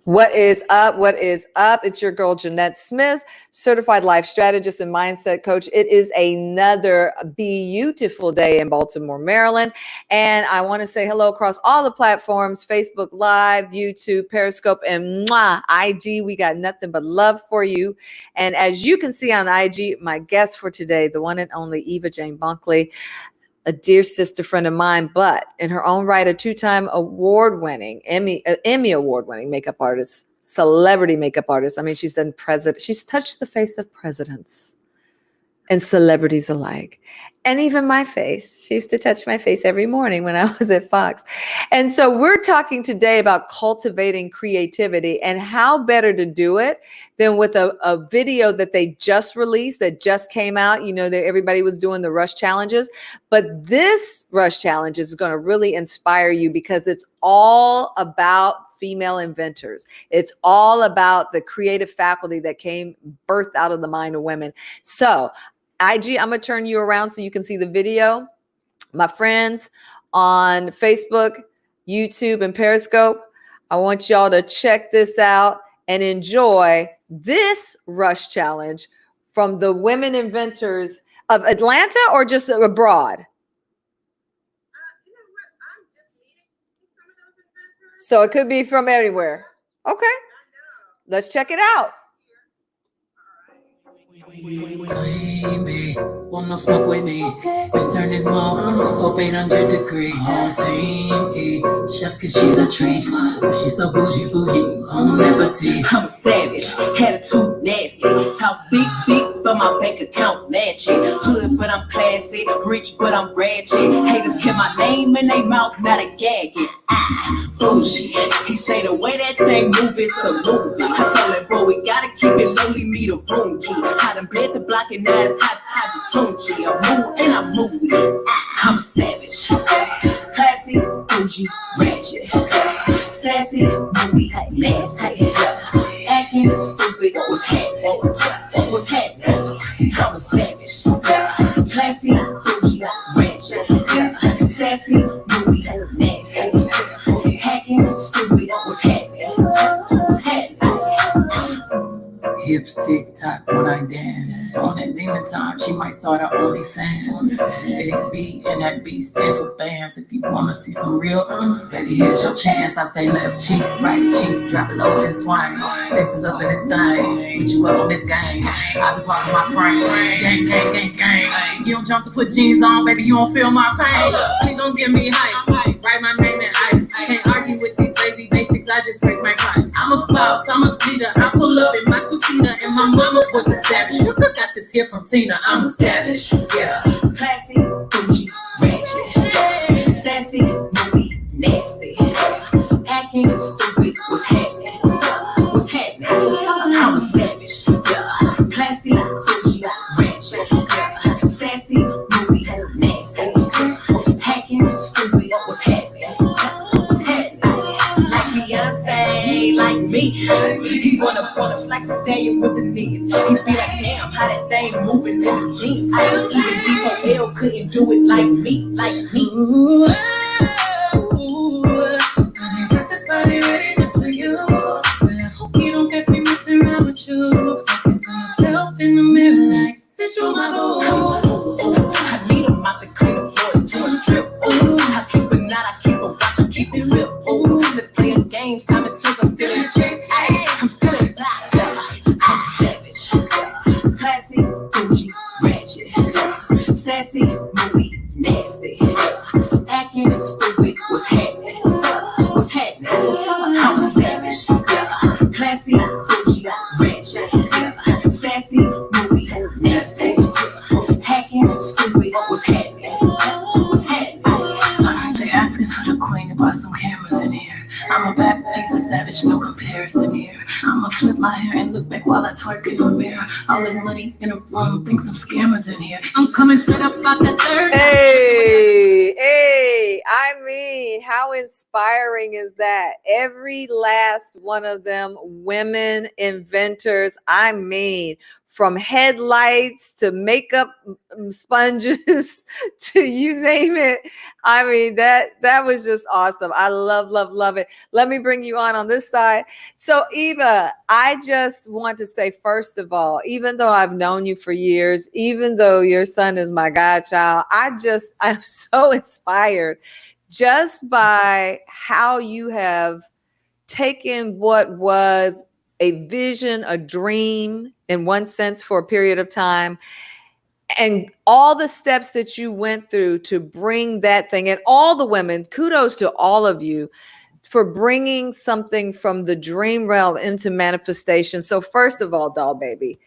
What is up? What is up? It's your girl, Jeanette Smith, certified life strategist and mindset coach. It is another beautiful day in Baltimore, Maryland. And I want to say hello across all the platforms, Facebook Live, YouTube, Periscope, and IG. We got nothing but love for you. And as you can see on IG, my guest for today, the one and only Eva Jane Bunkley, a dear sister friend of mine, but in her own right, a two-time award-winning, Emmy Award-winning makeup artist, celebrity makeup artist. I mean, she's touched the face of presidents and celebrities alike. And even my face. She used to touch my face every morning when I was at Fox. And so we're talking today about cultivating creativity and how better to do it than with a video that they just released, that just came out. You know, that everybody was doing the Rush challenges. But this Rush challenge is going to really inspire you because it's all about female inventors. It's all about the creative faculty that came birthed out of the mind of women. So IG, I'm going to turn you around so you can see the video. My friends on Facebook, YouTube, and Periscope, I want y'all to check this out and enjoy this Rush challenge from the women inventors of Atlanta or just abroad? You know what? I'm just meeting some of those inventors. So it could be from anywhere. Okay, let's check it out. Baby, want no smoke with me? Been turn this mom up 800 degree. Whole team eat chefs cause she's a treat. Ooh, she's so bougie, on liberty. I'm a savage, attitude nasty. Talk big, but my bank account matching. Hood, but I'm classy. Rich, but I'm ratchet. Haters kept my name in their mouth, not a gagging. Bougie. He say the way that thing move is a movie. I tell him, bro, we gotta keep it lowly, me the room key. I done bled the block and now it's hot to have the tone G. I move and I move with it. I'm a savage. Classy, bougie, ratchet. Sassy, movie, nasty. Acting stupid, what's happening? What's happening? I'm a savage. Classy, bougie, ratchet. Sassy, movie, nasty. Hacking stupid, what's happening? What's happening? Hips tick tock when I dance. On that demon time, she might start her OnlyFans. Big B and that B stand for bands. If you wanna see some real baby, here's your chance. I say left cheek, right cheek, drop it low and swing. Texas up in this thing, put you up on this game. I be talking my frame, gang. You don't jump to put jeans on, baby, you don't feel my pain. Please don't give me hype, write my name in ice. Can't argue with these lazy basics, I just raise my price. I'm a boss, I'm a leader, I pull up in my two-seater, and my mama was a savage. Got this here from Tina, I'm a savage. Yeah, classy, bougie, ratchet, sassy, movie, nasty, acting stupid. What's happening? What's happening? I'm a savage. Yeah, classy, bougie, ratchet, sassy, movie, nasty, hacking stupid. What's happening? What's happening? Like Beyonce, like me. He wanna punch like the stallion with the knees. He be like, damn, how that thing moving in the jeans. Even B.O.L. couldn't do it like me, Ooh, I got this body ready just for you. But I hope you don't catch me messing around with you. Talking to myself in the mirror like, since you my boo. I need a mop to clean the floors to a strip. I keep a knot, I keep a watch, I keep it real. Let's play a game, Simon says I'm still in check. I'm still in black. I'm savage. Classy, bougie, ratchet. Sassy, movie, nasty. Acting stupid, what's happening? What's happening? I'm a savage. Classy, bougie, ratchet. Sassy, movie, nasty. Hacking stupid, what's happening? What's happening? They asking for the queen to buy some cameras in here. I'm a bad piece of savage, no comparison here. I'ma flip my hair and look back while I twerk in the mirror. All this money in a room, bring some scammers in here. I'm coming straight up out the third. Hey, I mean, how inspiring is that? Every last one of them women inventors, I mean, from headlights to makeup sponges to you name it. I mean, that was just awesome. I love it. Let me bring you on this side. So Eva, I just want to say, first of all, even though I've known you for years, even though your son is my godchild, I'm so inspired just by how you have taken what was a vision, a dream in one sense for a period of time, and all the steps that you went through to bring that thing, and all the women, kudos to all of you for bringing something from the dream realm into manifestation. So first of all, doll baby,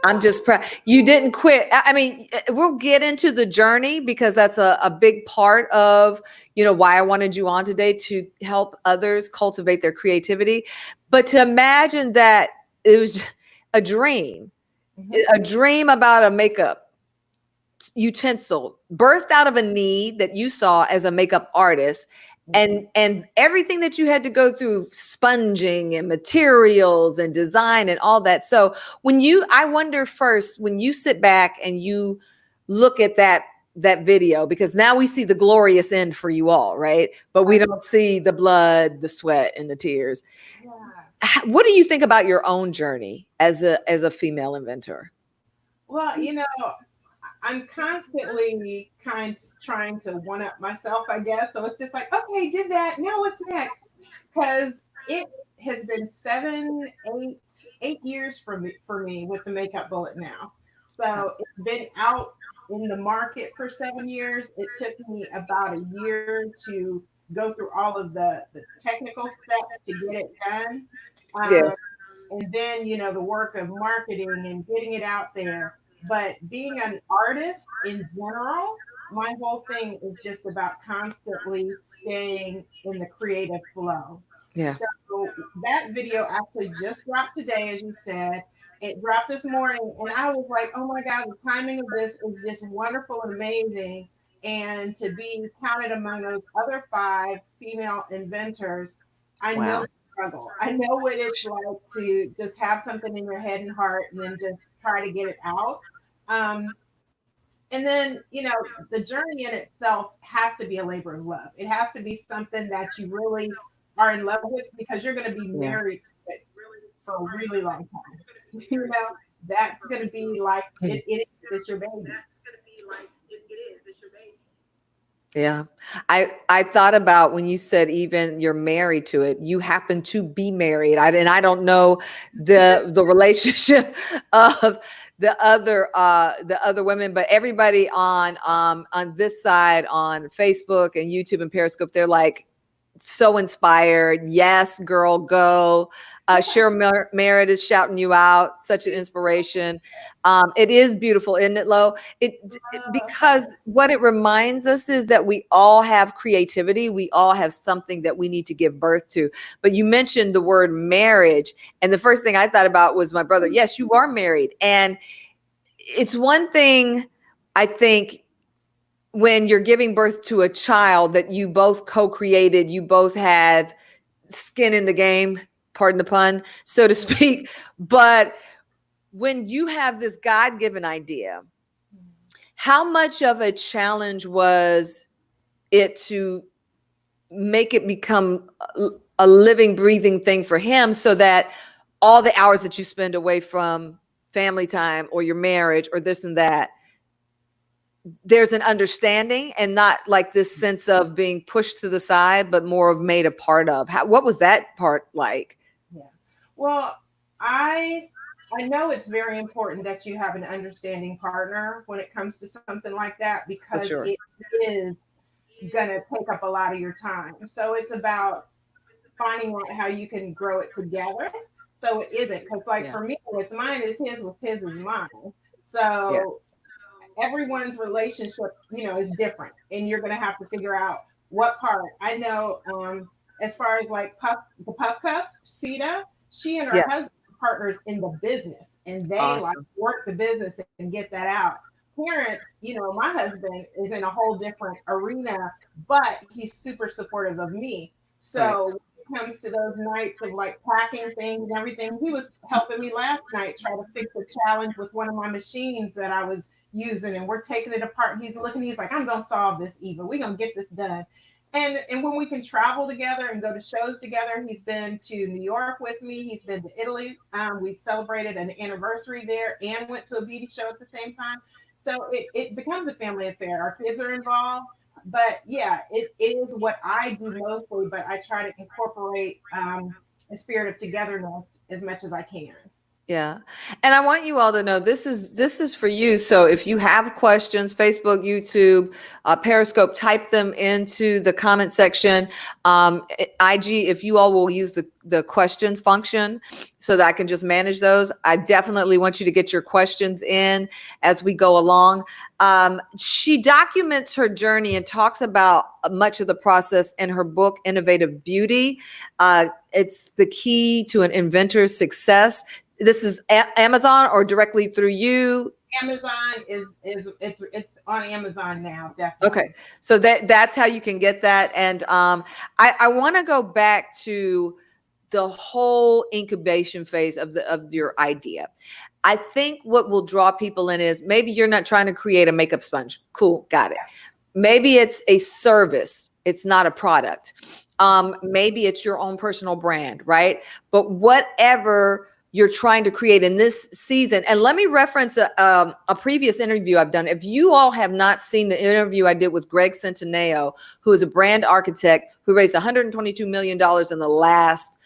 I'm just proud you didn't quit. I mean, we'll get into the journey because that's a big part of, why I wanted you on today, to help others cultivate their creativity. But to imagine that it was a dream, a dream about a makeup utensil birthed out of a need that you saw as a makeup artist, and everything that you had to go through, sponging and materials and design and all that. So I wonder first, when you sit back and you look at that video, because now we see the glorious end for you all, right? But we don't see the blood, the sweat, and the tears. Yeah. What do you think about your own journey as a female inventor? Well, I'm constantly trying to one up myself, I guess. So it's just like, okay, did that. Now what's next? Because it has been 8 years for me with the makeup bullet now. So it's been out in the market for 7 years. It took me about a year to go through all of the technical steps to get it done. And then, the work of marketing and getting it out there. But being an artist in general, my whole thing is just about constantly staying in the creative flow. Yeah. So that video actually just dropped today, as you said. It dropped this morning, and I was like, oh my God, the timing of this is just wonderful and amazing. And to be counted among those other 5 female inventors, I know the struggle. I know what it's like to just have something in your head and heart and then just try to get it out. And then, the journey in itself has to be a labor of love. It has to be something that you really are in love with, because you're going to be married to it for a really long time. That's going to be like, it's your baby. Yeah. I thought about when you said even you're married to it, you happen to be married. I don't know the relationship of the other women, but everybody on this side on Facebook and YouTube and Periscope, they're like so inspired. Yes, girl, go. Cheryl Merritt is shouting you out. Such an inspiration. It is beautiful, isn't it, Lo? Because what it reminds us is that we all have creativity. We all have something that we need to give birth to. But you mentioned the word marriage, and the first thing I thought about was my brother. Yes, you are married. And it's one thing, I think, when you're giving birth to a child that you both co-created, you both had skin in the game, pardon the pun, so to speak. But when you have this God-given idea, how much of a challenge was it to make it become a living, breathing thing for him, so that all the hours that you spend away from family time or your marriage or this and that, there's an understanding and not like this sense of being pushed to the side, but more of made a part of? What was that part like? Yeah. Well, I know it's very important that you have an understanding partner when it comes to something like that, because it is going to take up a lot of your time. So it's about finding out how you can grow it together. So it isn't, because for me, what's mine is his, what's his is mine. So everyone's relationship, is different, and you're going to have to figure out what part. I know, as far as like the Puff Cup, Sita, she and her husband are partners in the business, and they like work the business and get that out. Parents, my husband is in a whole different arena, but he's super supportive of me. So comes to those nights of like packing things and everything, he was helping me last night try to fix a challenge with one of my machines that I was using, and we're taking it apart. And he's looking, he's like, I'm gonna solve this, Eva. We're gonna get this done. And when we can travel together and go to shows together, he's been to New York with me. He's been to Italy. We've celebrated an anniversary there and went to a beauty show at the same time. So it becomes a family affair. Our kids are involved. But yeah, it is what I do mostly, but I try to incorporate a spirit of togetherness as much as I can. Yeah. And I want you all to know this is for you. So if you have questions, Facebook, YouTube, Periscope, type them into the comment section. IG, if you all will use the question function so that I can just manage those. I definitely want you to get your questions in as we go along. She documents her journey and talks about much of the process in her book, Innovative Beauty. It's the key to an inventor's success. This is Amazon or directly through you? Amazon it's on Amazon now, definitely. Okay, so that's how you can get that. And I want to go back to the whole incubation phase of your idea. I think what will draw people in is maybe you're not trying to create a makeup sponge. Cool, got it. Maybe it's a service. It's not a product. Maybe it's your own personal brand, right? But whatever you're trying to create in this season. And let me reference a previous interview I've done. If you all have not seen the interview I did with Greg Centineo, who is a brand architect who raised $122 million in the last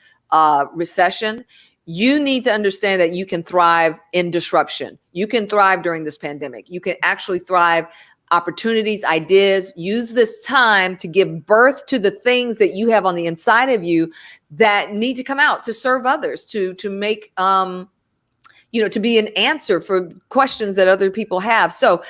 recession, you need to understand that you can thrive in disruption. You can thrive during this pandemic. You can actually thrive opportunities, ideas. Use this time to give birth to the things that you have on the inside of you that need to come out to serve others, to make, to be an answer for questions that other people have. So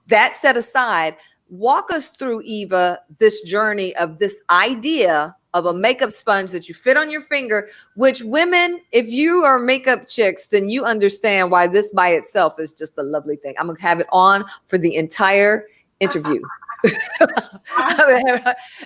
that set aside, walk us through, Eva, this journey of this idea of a makeup sponge that you fit on your finger, which women, if you are makeup chicks, then you understand why this by itself is just a lovely thing. I'm going to have it on for the entire interview.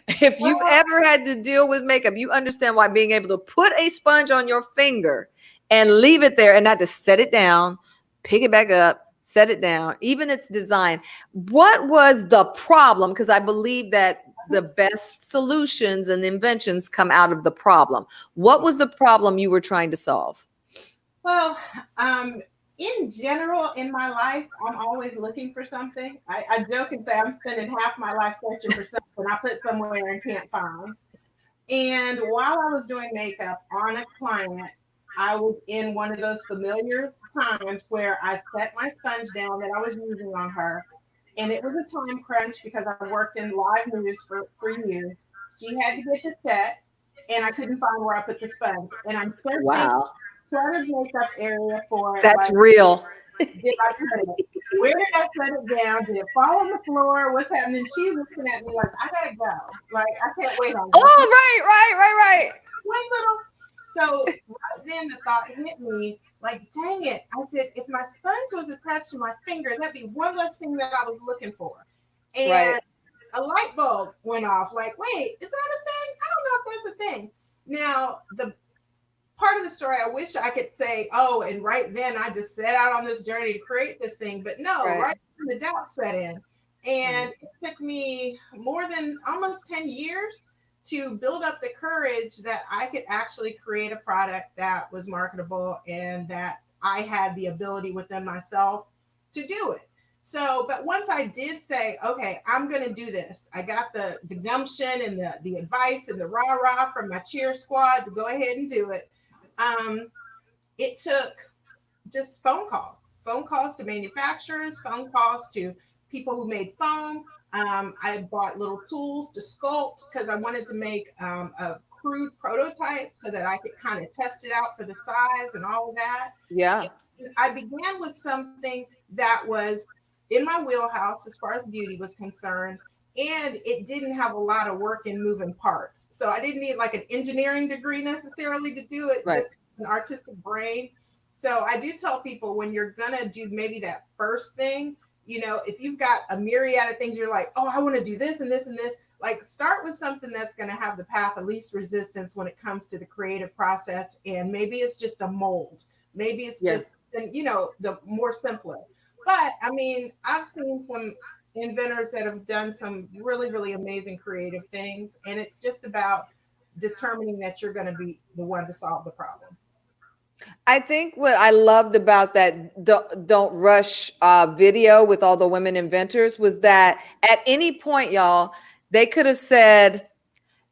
If you've ever had to deal with makeup, you understand why being able to put a sponge on your finger and leave it there and not to set it down, pick it back up, set it down, even its design. What was the problem? Because I believe that the best solutions and inventions come out of the problem. What was the problem you were trying to solve? Well, in general, in my life, I'm always looking for something. I joke and say I'm spending half my life searching for something I put somewhere and can't find. And while I was doing makeup on a client, I was in one of those familiar times where I set my sponge down that I was using on her. And it was a time crunch because I worked in live news for 3 years. She had to get to set, and I couldn't find where I put the sponge. And I'm searching sort of makeup area for it. That's like, real. Did I put it? Where did I set it down? Did it fall on the floor? What's happening? She's looking at me like, I gotta go. Like, I can't wait on this. Oh, right. Wait, little. So right then the thought hit me, like, dang it. I said, if my sponge was attached to my finger, that'd be one less thing that I was looking for. And a light bulb went off. Like, wait, is that a thing? I don't know if that's a thing. Now, the part of the story, I wish I could say, oh, and right then I just set out on this journey to create this thing. But no, right when the doubt set in. And it took me more than almost 10 years to build up the courage that I could actually create a product that was marketable and that I had the ability within myself to do it. So, but once I did say, okay, I'm going to do this, I got the gumption and the advice and the rah-rah from my cheer squad to go ahead and do it. It took just phone calls to manufacturers, phone calls to people who made foam. I bought little tools to sculpt because I wanted to make a crude prototype so that I could kind of test it out for the size and all of that. Yeah. And I began with something that was in my wheelhouse as far as beauty was concerned, and it didn't have a lot of work in moving parts. So I didn't need like an engineering degree necessarily to do it, just an artistic brain. So I do tell people when you're gonna do maybe that first thing, you know, if you've got a myriad of things, you're like, oh, I want to do this and this and this. Like, start with something that's going to have the path of least resistance when it comes to the creative process. And maybe it's just a mold. Maybe it's Yes. just, the more simpler. But I mean, I've seen some inventors that have done some really, really amazing creative things. And it's just about determining that you're going to be the one to solve the problem. I think what I loved about that don't rush video with all the women inventors was that at any point, y'all, they could have said,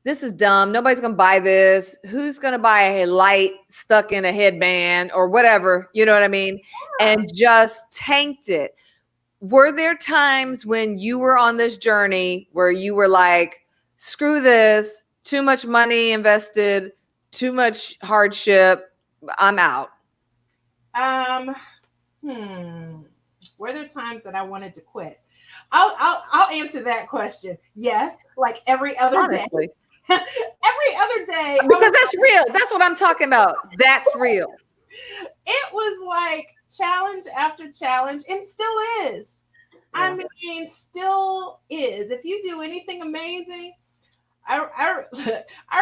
this is dumb. Nobody's going to buy this. Who's going to buy a light stuck in a headband or whatever? You know what I mean? And just tanked it. Were there times when you were on this journey where you were like, screw this, too much money invested, too much hardship, I'm out? Were there times that I wanted to quit? I'll answer that question. Yes, like every other Honestly. day. Every other day. Because that's real. That's what I'm talking about. That's real. It was like challenge after challenge, and still is. Yeah. I mean, still is. If you do anything amazing, I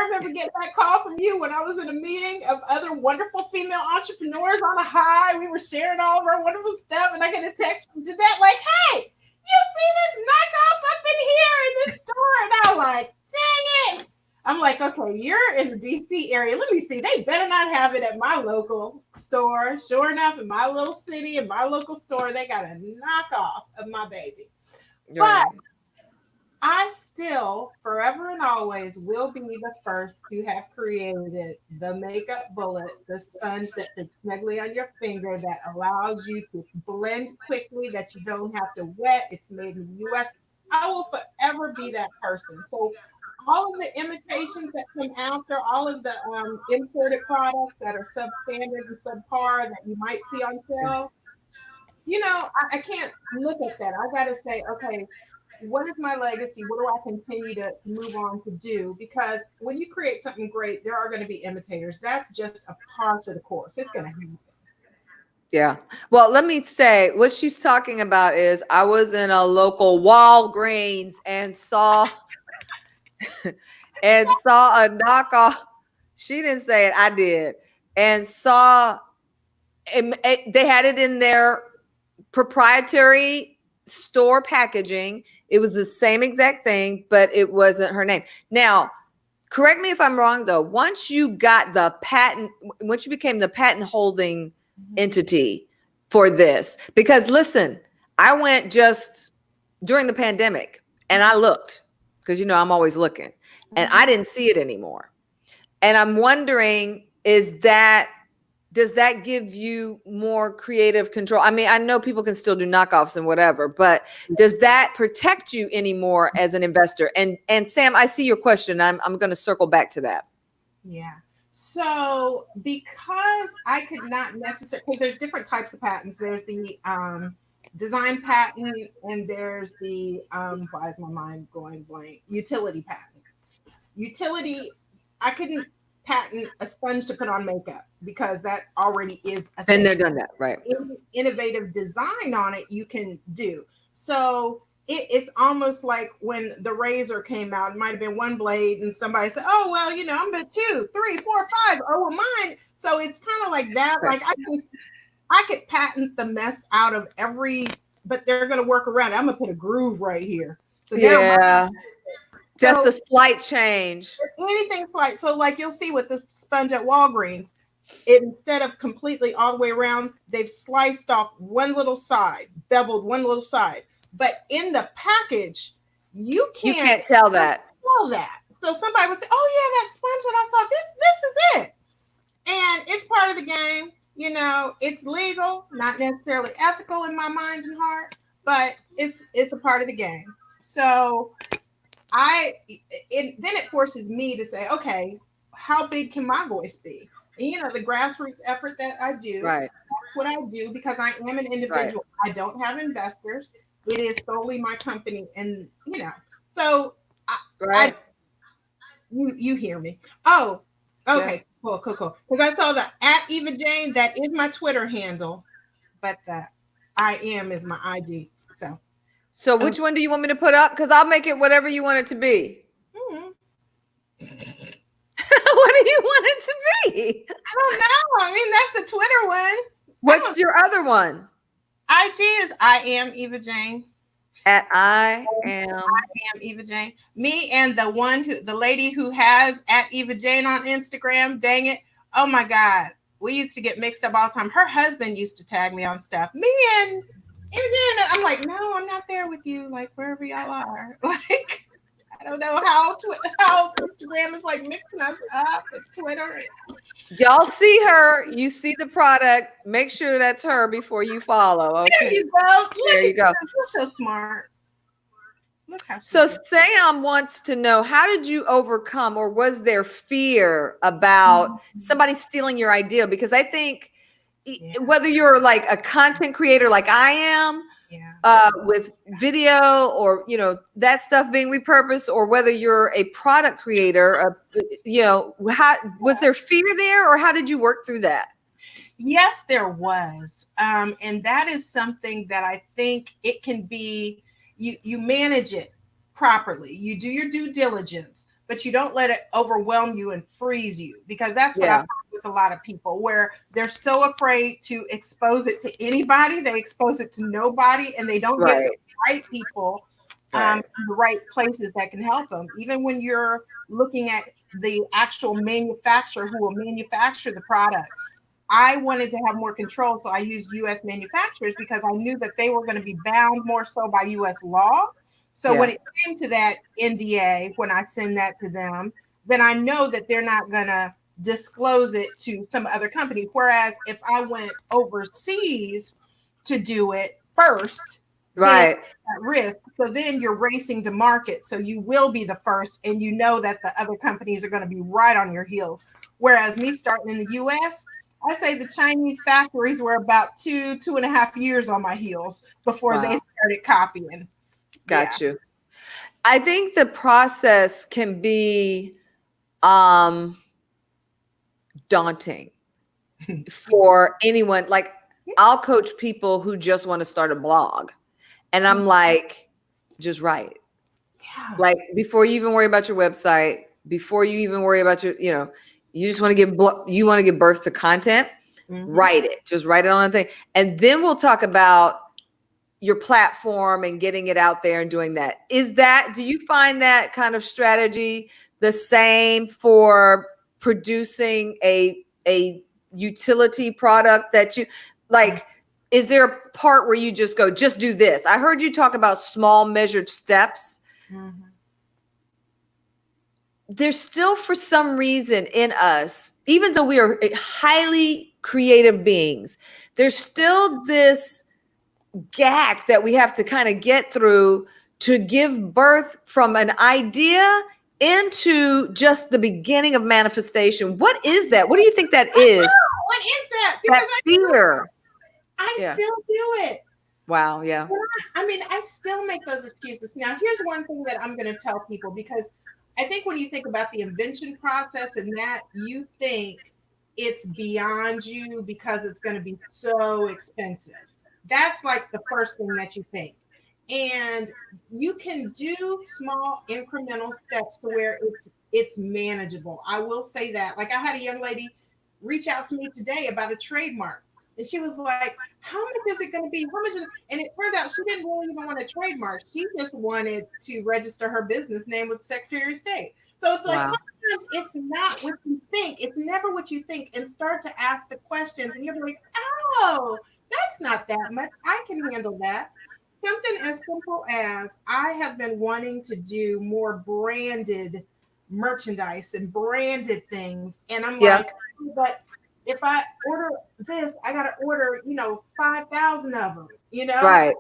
remember getting that call from you when I was in a meeting of other wonderful female entrepreneurs on a high. We were sharing all of our wonderful stuff, and I get a text from Jeanette like, "Hey, you see this knockoff up in here in this store?" And I was like, "Dang it!" I'm like, "Okay, you're in the DC area. Let me see. They better not have it at my local store." Sure enough, in my little city, in my local store, they got a knockoff of my baby. Right. But I still, forever and always, will be the first to have created the makeup bullet, the sponge that fits snugly on your finger that allows you to blend quickly, that you don't have to wet. It's made in the US. I will forever be that person. So all of the imitations that come after, all of the imported products that are substandard and subpar that you might see on shelves, I can't look at that. I got to say, okay, what is my legacy? What do I continue to move on to do? Because when you create something great, there are going to be imitators. That's just a part of the course. It's going to happen. Yeah. Well, let me say what she's talking about is I was in a local Walgreens and saw a knockoff. She didn't say it. I did. And saw they had it in their proprietary store packaging. It was the same exact thing, but it wasn't her name. Now, correct me if I'm wrong, though. Once you got the patent, once you became the patent holding entity for this, because listen, I went just during the pandemic and I looked because, I'm always looking and I didn't see it anymore. And I'm wondering, does that give you more creative control? I mean, I know people can still do knockoffs and whatever, but does that protect you anymore as an investor? And Sam, I see your question. I'm going to circle back to that. Yeah. So because I could not necessarily, because there's different types of patents. There's the design patent and there's the, why is my mind going blank? Utility patent. Utility, I couldn't patent a sponge to put on makeup because that already is a thing. And they've done that, right? Innovative design on it you can do. So it's almost like when the razor came out, it might have been one blade and somebody said, "Oh, well, I'm at 2, 3, 4, 5. Oh, well, mine." So it's kind of like that. Right. Like I could patent the mess out of every, but they're going to work around it. I'm going to put a groove right here. So yeah. Just so, a slight change. Anything slight. So like you'll see with the sponge at Walgreens, instead of completely all the way around, they've sliced off one little side, beveled one little side. But in the package, you can't tell that. So somebody would say, "Oh yeah, that sponge that I saw, this is it." And it's part of the game. It's legal, not necessarily ethical in my mind and heart, but it's a part of the game. So then it forces me to say, okay, how big can my voice be? And, the grassroots effort that I do, right. That's what I do because I am an individual. Right. I don't have investors. It is solely my company. And, so right. You hear me. Oh, okay. Yeah. Cool. Because I saw the at Eva Jane, that is my Twitter handle, but the I am is my IG. So So which one do you want me to put up? Because I'll make it whatever you want it to be. Hmm. What do you want it to be? I don't know. I mean, that's the Twitter one. What's your other one? IG is I am Eva Jane. At I am Eva Jane. Me and the lady who has at Eva Jane on Instagram. Dang it! Oh my God, we used to get mixed up all the time. Her husband used to tag me on stuff. Me and Eva Jane. I'm like, no, I'm not there with you. Like wherever y'all are. Like I don't know how Instagram is like mixing us up with Twitter. y'all see her, you see the product, make sure that's her before you follow. Okay. There you go. Look There you go. You're so smart. Look how So Sam wants to know, how did you overcome, or was there fear about somebody stealing your idea? Because I think whether you're like a content creator like I am, with video or, that stuff being repurposed, or whether you're a product creator, how was there fear there, or how did you work through that? Yes, there was. And that is something that I think it can be, you manage it properly. You do your due diligence, but you don't let it overwhelm you and freeze you, because that's what I find with a lot of people, where they're so afraid to expose it to anybody. They expose it to nobody, and they don't get the right people in the right places that can help them. Even when you're looking at the actual manufacturer who will manufacture the product, I wanted to have more control, so I used U.S. manufacturers because I knew that they were going to be bound more so by U.S. law. So when it came to that NDA, when I send that to them, then I know that they're not going to disclose it to some other company. Whereas if I went overseas to do it first, at risk. So then you're racing to market. So you will be the first, and you know that the other companies are going to be right on your heels. Whereas me starting in the U.S., I say the Chinese factories were about 2.5 years on my heels before they started copying. Got you. I think the process can be daunting for anyone. Like, I'll coach people who just want to start a blog, and I'm like, just write. Like, before you even worry about your website, before you even worry about your, you just want to give birth to content, write it. Just write it on a thing. And then we'll talk about your platform and getting it out there and doing that. Do you find that kind of strategy the same for producing a utility product that you like? Is there a part where you just go, just do this? I heard you talk about small measured steps. There's still, for some reason in us, even though we are highly creative beings, there's still this gap that we have to kind of get through to give birth from an idea into just the beginning of manifestation. What is that? What do you think that is? What is that? Because that fear. I still do it. Wow. Yeah. I mean, I still make those excuses. Now, here's one thing that I'm going to tell people, because I think when you think about the invention process and that, you think it's beyond you because it's going to be so expensive. That's like the first thing that you think. And you can do small incremental steps to where it's manageable. I will say that. Like, I had a young lady reach out to me today about a trademark. And she was like, how much is it going to be? How much? And it turned out she didn't really even want a trademark. She just wanted to register her business name with the Secretary of State. So it's like, sometimes it's not what you think. It's never what you think. And start to ask the questions. And you'll be like, oh, that's not that much. I can handle that. Something as simple as, I have been wanting to do more branded merchandise and branded things. And I'm like, but if I order this, I got to order, 5,000 of them, Right.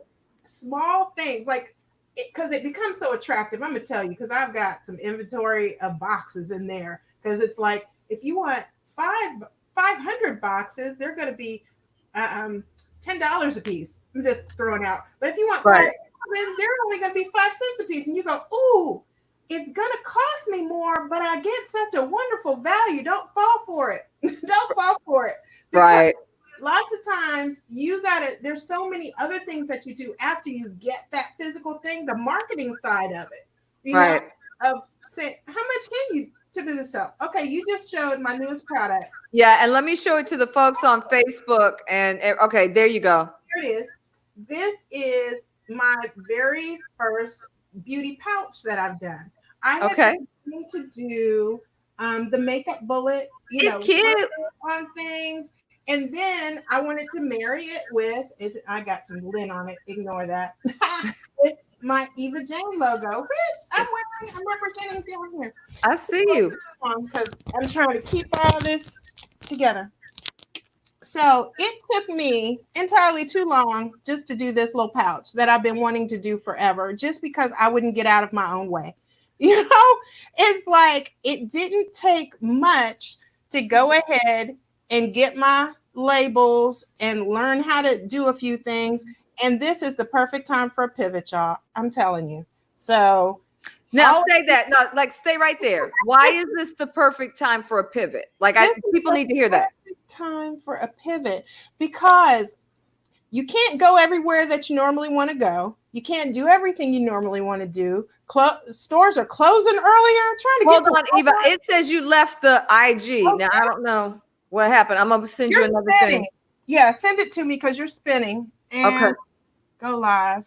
Small things, like, because it becomes so attractive. I'm going to tell you, because I've got some inventory of boxes in there, because it's like, if you want 500 boxes, they're going to be $10 a piece. I'm just throwing out. But if you want 5, then they're only going to be 5 cents a piece. And you go, ooh, it's going to cost me more, but I get such a wonderful value. Don't fall for it. Don't fall for it. Because, lots of times there's so many other things that you do after you get that physical thing, the marketing side of it, you know, of saying, how much can you typically sell? Okay, you just showed my newest product. Yeah, and let me show it to the folks on Facebook. And okay, there you go. Here it is. This is my very first beauty pouch that I've done. I had been wanting to do the makeup bullet, you know, cute on things. And then I wanted to marry it with, I got some lint on it, ignore that, with my Eva Jane logo, which I'm representing down here. I see you. Because I'm trying to keep all this together. So it took me entirely too long just to do this little pouch that I've been wanting to do forever, just because I wouldn't get out of my own way. You know, it's like it didn't take much to go ahead and get my labels and learn how to do a few things. And this is the perfect time for a pivot, y'all. I'm telling you. So now say that. No, like stay right there. Why is this the perfect time for a pivot? Like people need to hear that. Time for a pivot, because you can't go everywhere that you normally want to go. You can't do everything you normally want to do. Stores are closing earlier. Hold on, Eva. It says you left the IG. Okay. Now I don't know what happened. I'm gonna send you another thing. Yeah, send it to me because you're spinning. And go live.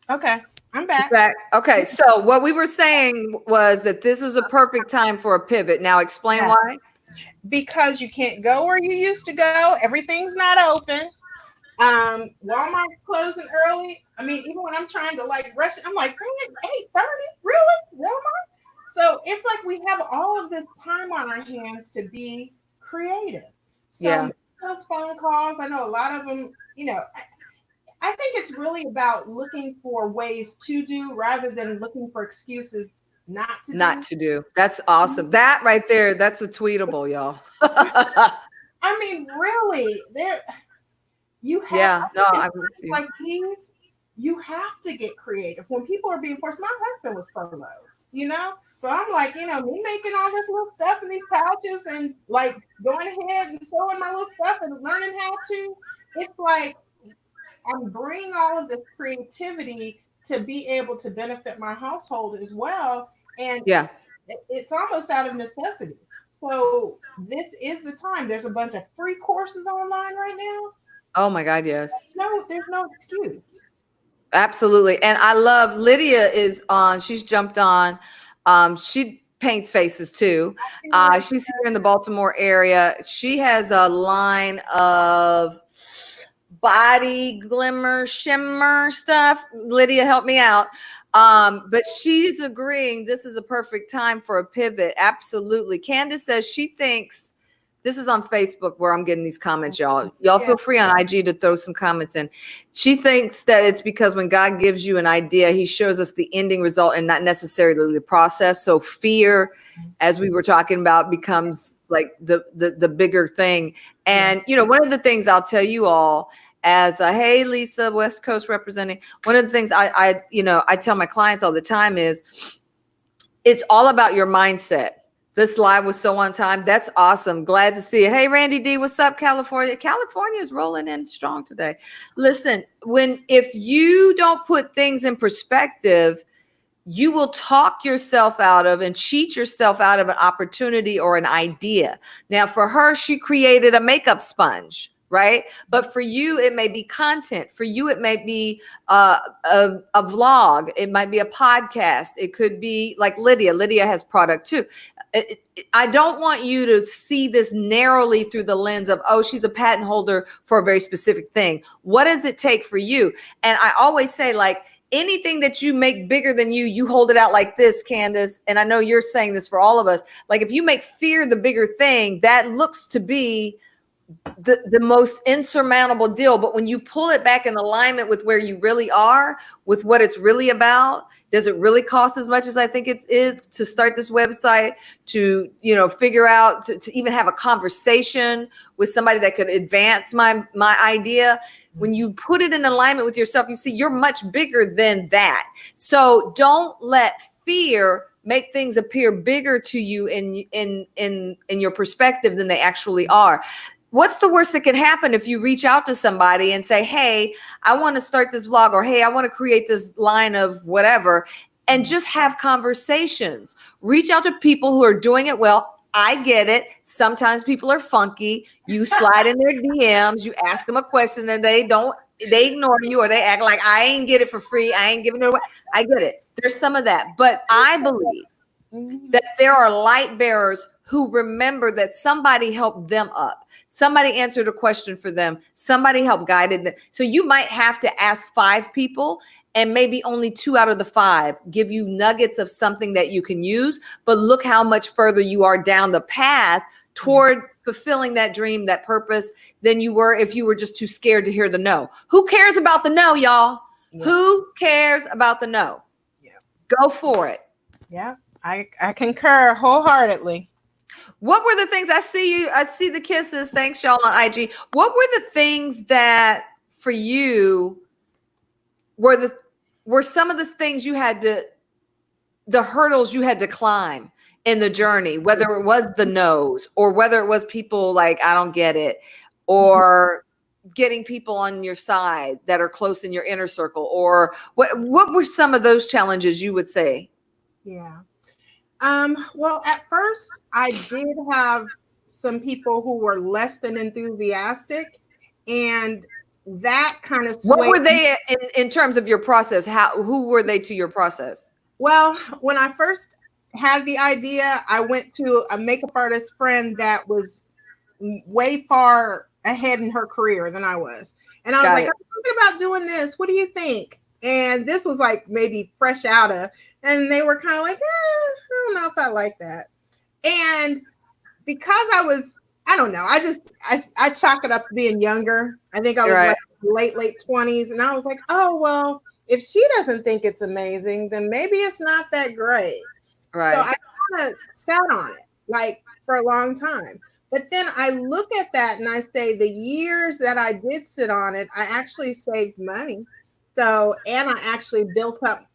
Okay, I'm back. Okay, so what we were saying was that this is a perfect time for a pivot. Now explain why. Because you can't go where you used to go. Everything's not open. Walmart's closing early. I mean, even when I'm trying to like rush, I'm like, dang it, 8:30? Really? Walmart? So it's like we have all of this time on our hands to be creative. So those phone calls, I know a lot of them, you know, I think it's really about looking for ways to do rather than looking for excuses not to do. That's awesome. That right there, that's a tweetable, y'all. I mean, really, you have like these, you have to get creative. When people are being forced, my husband was furloughed, you know? So I'm like, you know, me making all this little stuff in these pouches and like going ahead and sewing my little stuff and learning how to, it's like I'm bringing all of this creativity to be able to benefit my household as well. And it's almost out of necessity. So this is the time. There's a bunch of free courses online right now. Oh my God, yes. No, there's no excuse. Absolutely. And I love Lydia is on. She's jumped on. She paints faces too. She's here in the Baltimore area. She has a line of body glimmer, shimmer stuff. Lydia, help me out. But she's agreeing this is a perfect time for a pivot. Absolutely. Candace says she thinks, this is on Facebook where I'm getting these comments, y'all. Y'all feel free on IG to throw some comments in. She thinks that it's because when God gives you an idea, he shows us the ending result and not necessarily the process. So fear, as we were talking about, becomes like the bigger thing. And, you know, one of the things I'll tell you all as hey, Lisa, West Coast representing, one of the things I tell my clients all the time is it's all about your mindset. This live was so on time. That's awesome. Glad to see it. Hey, Randy D, what's up, California? California is rolling in strong today. Listen, if you don't put things in perspective, you will talk yourself out of and cheat yourself out of an opportunity or an idea. Now, for her, she created a makeup sponge, right? But for you, it may be content. For you, it may be a vlog. It might be a podcast. It could be like Lydia. Lydia has product too. I don't want you to see this narrowly through the lens of, oh, she's a patent holder for a very specific thing. What does it take for you? And I always say, like, anything that you make bigger than you, you hold it out like this, Candace. And I know you're saying this for all of us. Like, if you make fear the bigger thing, that looks to be the most insurmountable deal. But when you pull it back in alignment with where you really are, with what it's really about, does it really cost as much as I think it is to start this website, to, you know, figure out, to even have a conversation with somebody that could advance my idea? When you put it in alignment with yourself, you see you're much bigger than that. So don't let fear make things appear bigger to you in your perspective than they actually are. what's the worst that can happen if you reach out to somebody and say, hey, I want to start this vlog, or hey, I want to create this line of whatever, and just have conversations. Reach out to people who are doing it well. I get it. Sometimes people are funky. You slide in their DMs, you ask them a question and they ignore you, or they act like I ain't get it for free. I ain't giving it away. I get it. There's some of that. But I believe that there are light bearers who remember that somebody helped them up. Somebody answered a question for them. Somebody helped guided them. So you might have to ask 5 people, and maybe only 2 out of the 5 give you nuggets of something that you can use. But look how much further you are down the path toward fulfilling that dream, that purpose, than you were if you were just too scared to hear the no. Who cares about the no, y'all? Yeah. Who cares about the no? Yeah. Go for it. Yeah, I concur wholeheartedly. What were the things I see the kisses. Thanks, y'all, on IG. What were the things that for you were some of the things you had to, the hurdles you had to climb in the journey, whether it was the no's, or whether it was people like, I don't get it, or getting people on your side that are close in your inner circle, or what were some of those challenges you would say? Yeah. Well, at first I did have some people who were less than enthusiastic, and that kind of What swayed. were they in terms of your process? Who were they to your process? Well, when I first had the idea, I went to a makeup artist friend that was way far ahead in her career than I was. And I was like, I'm thinking about doing this. What do you think? And this was like maybe fresh out of, and they were kind of like, I don't know if I like that. And because I don't know, I chalk it up to being younger. I think I was like late 20s. And I was like, oh, well, if she doesn't think it's amazing, then maybe it's not that great. Right. So I kind of sat on it like for a long time. But then I look at that and I say the years that I did sit on it, I actually saved money. So, and I actually built up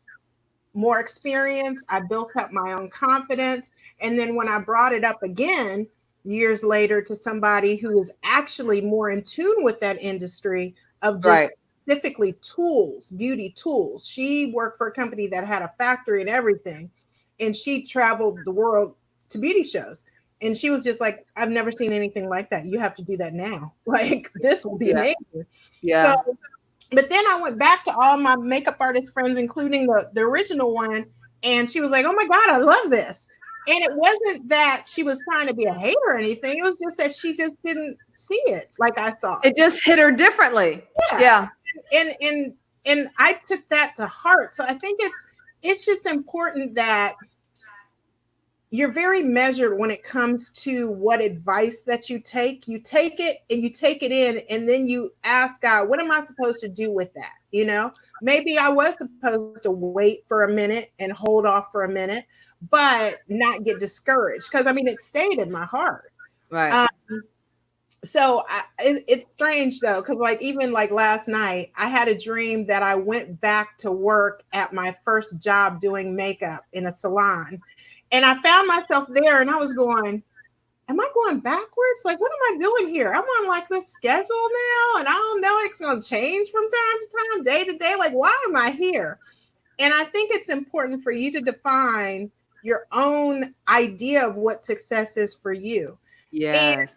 more experience. I built up my own confidence. And then when I brought it up again years later to somebody who is actually more in tune with that industry of just specifically tools, beauty tools. She worked for a company that had a factory and everything. And she traveled the world to beauty shows. And she was just like, I've never seen anything like that. You have to do that now. Like, this will be amazing. Yeah. So, but then I went back to all my makeup artist friends, including the original one. And she was like, oh my God, I love this. And it wasn't that she was trying to be a hater or anything. It was just that she just didn't see it like I saw it. It just hit her differently. Yeah. And I took that to heart. So I think it's just important that you're very measured when it comes to what advice that you take. You take it and you take it in, and then you ask God, what am I supposed to do with that? You know, maybe I was supposed to wait for a minute and hold off for a minute, but not get discouraged. Because I mean, it stayed in my heart. Right. So it's strange though, because like even like last night, I had a dream that I went back to work at my first job doing makeup in a salon. And I found myself there and I was going, am I going backwards? Like, what am I doing here? I'm on like this schedule now and I don't know, it's going to change from time to time, day to day. Like, why am I here? And I think it's important for you to define your own idea of what success is for you. Yes. And,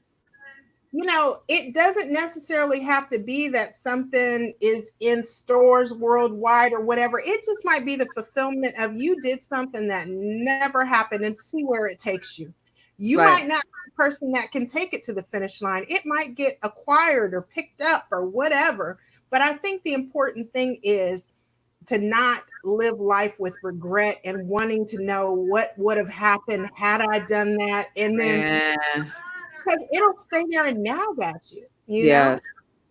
you know, it doesn't necessarily have to be that something is in stores worldwide or whatever. It just might be the fulfillment of you did something that never happened and see where it takes you. You might not be the person that can take it to the finish line. It might get acquired or picked up or whatever. But I think the important thing is to not live life with regret and wanting to know what would have happened had I done that. And then because it'll stay there and nag at you, you know?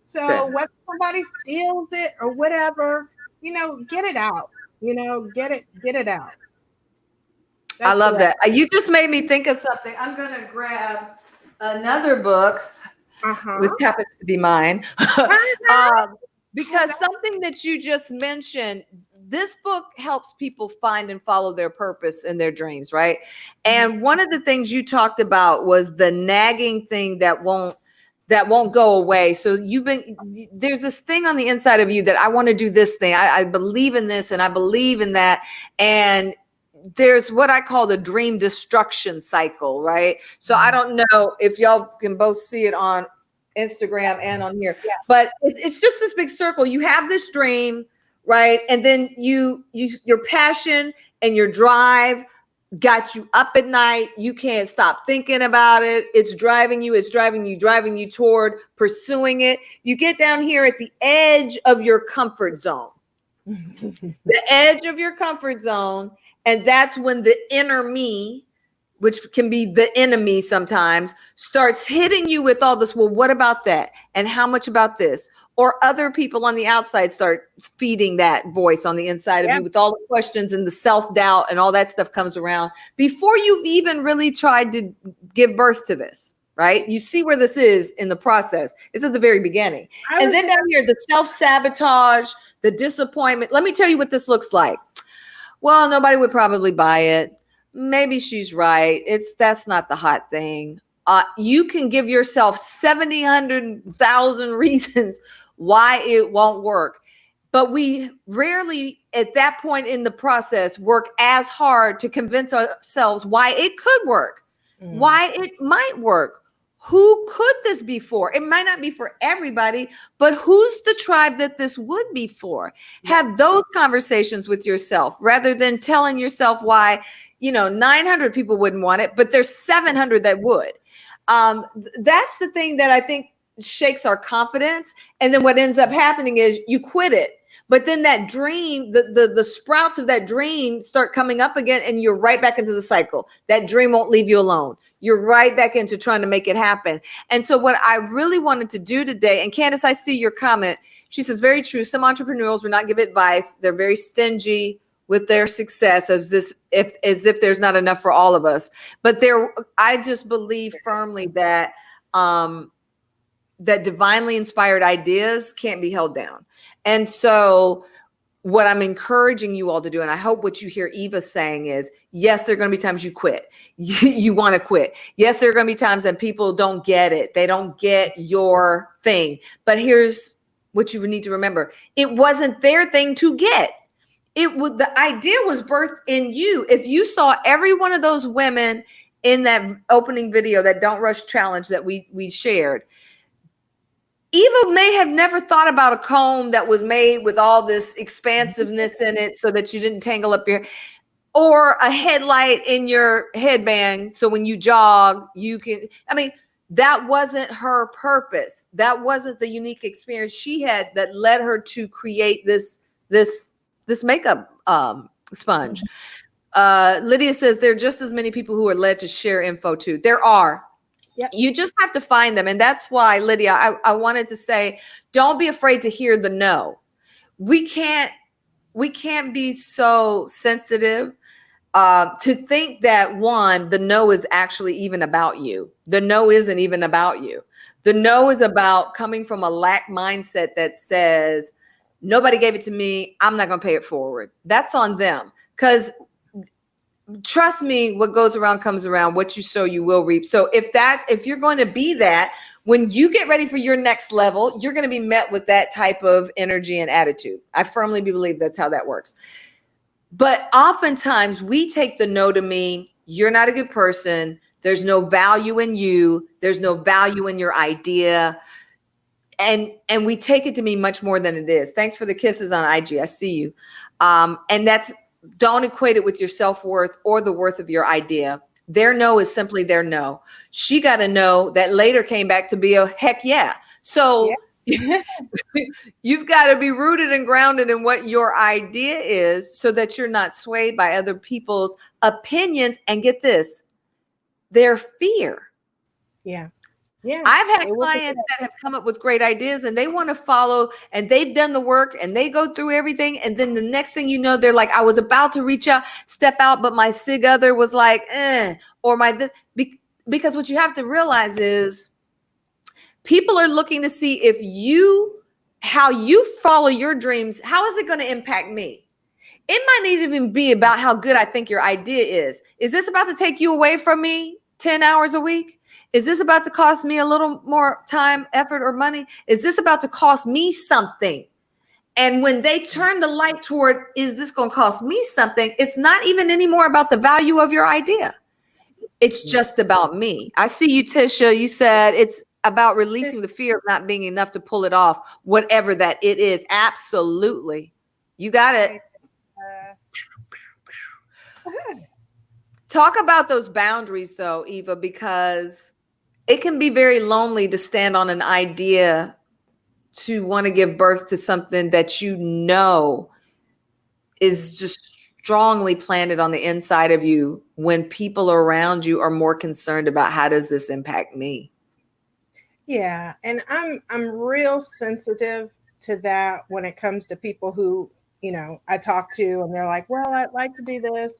So whether somebody steals it or whatever, you know, get it out, you know, get it out. I love that. You just made me think of something. I'm going to grab another book, which happens to be mine. Because something that you just mentioned, this book helps people find and follow their purpose and their dreams, right? And one of the things you talked about was the nagging thing that won't that won't go away. So there's this thing on the inside of you that I want to do this thing. I believe in this and I believe in that. And there's what I call the dream destruction cycle, right? So I don't know if y'all can both see it on Instagram and on here, but it's just this big circle. You have this dream, right? And then your passion and your drive got you up at night. You can't stop thinking about it. It's driving you toward pursuing it. You get down here at the edge of your comfort zone, the edge of your comfort zone. And that's when the inner me, which can be the enemy sometimes, starts hitting you with all this. Well, what about that? And how much about this? Or other people on the outside start feeding that voice on the inside of you with all the questions and the self-doubt and all that stuff comes around before you've even really tried to give birth to this, right? You see where this is in the process. It's at the very beginning. And then down here, the self-sabotage, the disappointment. Let me tell you what this looks like. Well, nobody would probably buy it. Maybe she's right. That's not the hot thing. You can give yourself 70, 100,000 reasons why it won't work. But we rarely at that point in the process work as hard to convince ourselves why it could work, why it might work. Who could this be for? It might not be for everybody, but who's the tribe that this would be for? Have those conversations with yourself rather than telling yourself why, 900 people wouldn't want it, but there's 700 that would. That's the thing that I think shakes our confidence. And then what ends up happening is you quit it. But then that dream, the sprouts of that dream start coming up again, and you're right back into the cycle. That dream won't leave you alone. You're right back into trying to make it happen. And so what I really wanted to do today, and Candace, I see your comment. She says, very true. Some entrepreneurs will not give advice. They're very stingy with their success as if there's not enough for all of us. But I just believe firmly that that divinely inspired ideas can't be held down. And so what I'm encouraging you all to do, and I hope what you hear Eva saying is, yes, there are going to be times you quit. You want to quit. Yes, there are going to be times that people don't get it. They don't get your thing. But here's what you need to remember. It wasn't their thing to get. The idea was birthed in you. If you saw every one of those women in that opening video, that Don't Rush challenge that we shared, Eva may have never thought about a comb that was made with all this expansiveness in it so that you didn't tangle up your, or a headlight in your headband. So when you jog, that wasn't her purpose. That wasn't the unique experience she had that led her to create this makeup sponge. Lydia says there are just as many people who are led to share info too. There are. Yep. You just have to find them. And that's why, Lydia, I wanted to say, don't be afraid to hear the no. We can't be so sensitive to think that, one, the no is actually even about you. The no isn't even about you. The no is about coming from a lack mindset that says, nobody gave it to me, I'm not going to pay it forward. That's on them. Because trust me, what goes around comes around. What you sow, you will reap. So if you're going to be that, when you get ready for your next level, you're going to be met with that type of energy and attitude. I firmly believe that's how that works. But oftentimes we take the no to mean you're not a good person. There's no value in you. There's no value in your idea. And we take it to mean much more than it is. Thanks for the kisses on IG. I see you. And don't equate it with your self-worth or the worth of your idea. Their no is simply their no. She got a no that later came back to be a heck yeah. So you've got to be rooted and grounded in what your idea is so that you're not swayed by other people's opinions. And get this, their fear. Yeah. Yeah, I've had clients that have come up with great ideas and they want to follow, and they've done the work and they go through everything. And then the next thing you know, they're like, I was about to step out, but my sig other was like, or because what you have to realize is people are looking to see how you follow your dreams. How is it going to impact me? It might not even be about how good I think your idea is. Is this about to take you away from me 10 hours a week? Is this about to cost me a little more time, effort, or money? Is this about to cost me something? And when they turn the light toward, is this going to cost me something? It's not even anymore about the value of your idea. It's just about me. I see you, Tisha. You said it's about releasing the fear of not being enough to pull it off, whatever that it is. Absolutely. You got it. Talk about those boundaries, though, Eva, because it can be very lonely to stand on an idea, to want to give birth to something that you know is just strongly planted on the inside of you, when people around you are more concerned about how does this impact me. Yeah, and I'm real sensitive to that when it comes to people who, I talk to and they're like, well, I'd like to do this,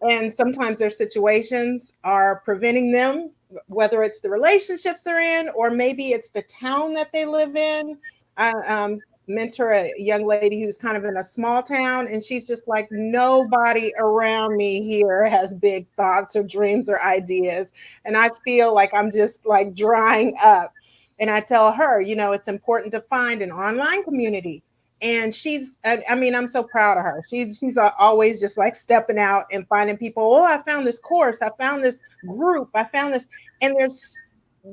and sometimes their situations are preventing them, whether it's the relationships they're in or maybe it's the town that they live in. I mentor a young lady who's kind of in a small town, and she's just like, nobody around me here has big thoughts or dreams or ideas. And I feel like I'm just like drying up. And I tell her, it's important to find an online community. And I'm so proud of her. She's always just like stepping out and finding people. Oh, I found this course. I found this group. I found this. And there's,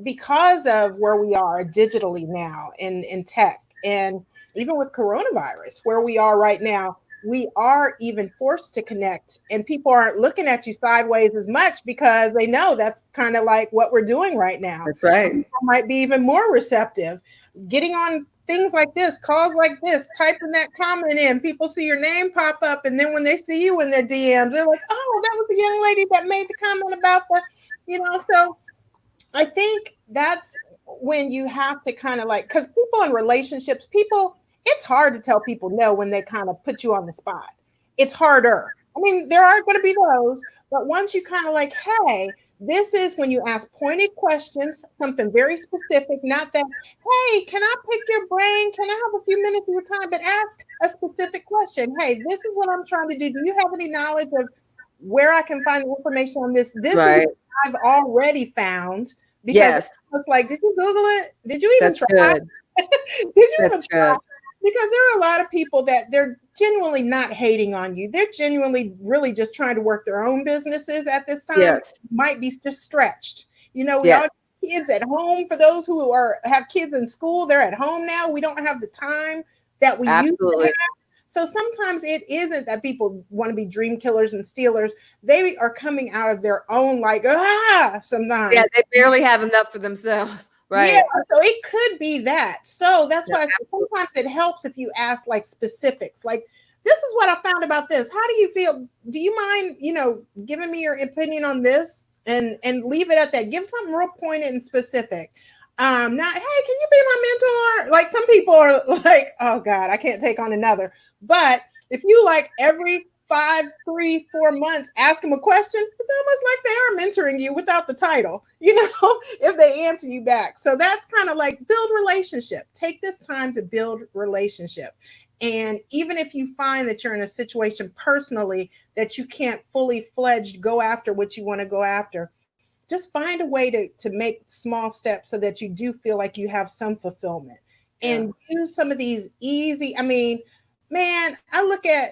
because of where we are digitally now in tech, and even with coronavirus, where we are right now, we are even forced to connect, and people aren't looking at you sideways as much because they know that's kind of like what we're doing right now. That's right. People might be even more receptive, getting on things like this, calls like this, typing that comment in. People see your name pop up, and then when they see you in their DMs, they're like, oh, that was the young lady that made the comment about the, so I think that's when you have to kind of like, because people in relationships, it's hard to tell people no when they kind of put you on the spot. It's harder. I mean, there are going to be those, but once you kind of like, hey, this is when you ask pointed questions, something very specific, not that, hey, can I pick your brain? Can I have a few minutes of your time? But ask a specific question. Hey, this is what I'm trying to do. Do you have any knowledge of where I can find the information on this? This right. is what I've already found. Because yes. it's like, did you Google it? Did you even That's try? Good. Did you That's even try? Good. Because there are a lot of people that they're genuinely not hating on you. They're genuinely really just trying to work their own businesses at this time. Yes. Might be just stretched. We yes. all have kids at home. For those who have kids in school, they're at home now. We don't have the time that we used to have. So sometimes it isn't that people want to be dream killers and stealers. They are coming out of their own sometimes. Yeah, they barely have enough for themselves. Right. Yeah, so it could be that. So that's why I say sometimes it helps if you ask like specifics. Like, this is what I found about this. How do you feel? Do you mind, giving me your opinion on this? And leave it at that. Give something real pointed and specific. Not, hey, can you be my mentor? Like, some people are like, oh God, I can't take on another. But if you like every 5, 3, 4 months, ask them a question, it's almost like they are mentoring you without the title, if they answer you back. So that's kind of like build relationship. Take this time to build relationship. And even if you find that you're in a situation personally that you can't fully fledged go after what you want to go after, just find a way to make small steps so that you do feel like you have some fulfillment. And use some of these easy, man, I look at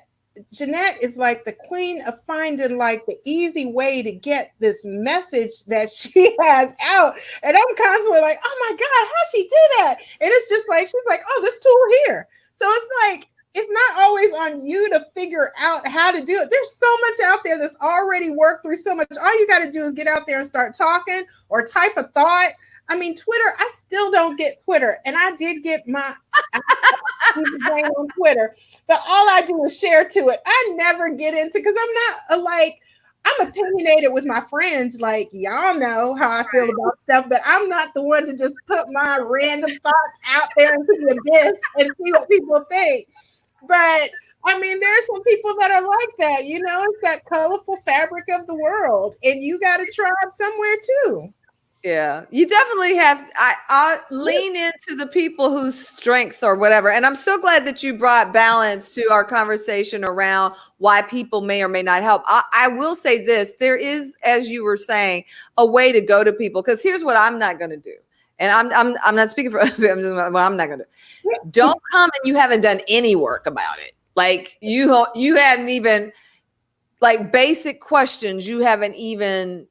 Jeanette is like the queen of finding like the easy way to get this message that she has out. And I'm constantly like, oh my God, how'd she do that? And it's just like, she's like, oh, this tool here. So it's like, it's not always on you to figure out how to do it. There's so much out there that's already worked through so much. All you got to do is get out there and start talking or type a thought. Twitter, I still don't get Twitter. And I did get my on Twitter, but all I do is share to it. I never get into, because I'm not I'm opinionated with my friends. Like, y'all know how I feel about stuff, but I'm not the one to just put my random thoughts out there into the abyss and see what people think. But there's some people that are like that, it's that colorful fabric of the world, and you got a tribe somewhere too. Yeah, you definitely have. I lean into the people whose strengths or whatever. And I'm so glad that you brought balance to our conversation around why people may or may not help. I will say this, there is, as you were saying, a way to go to people, because here's what I'm not going to do. And I'm not speaking for, I'm just, well, I'm not going to. Don't come and you haven't done any work about it. Like you haven't even, like, basic questions you haven't even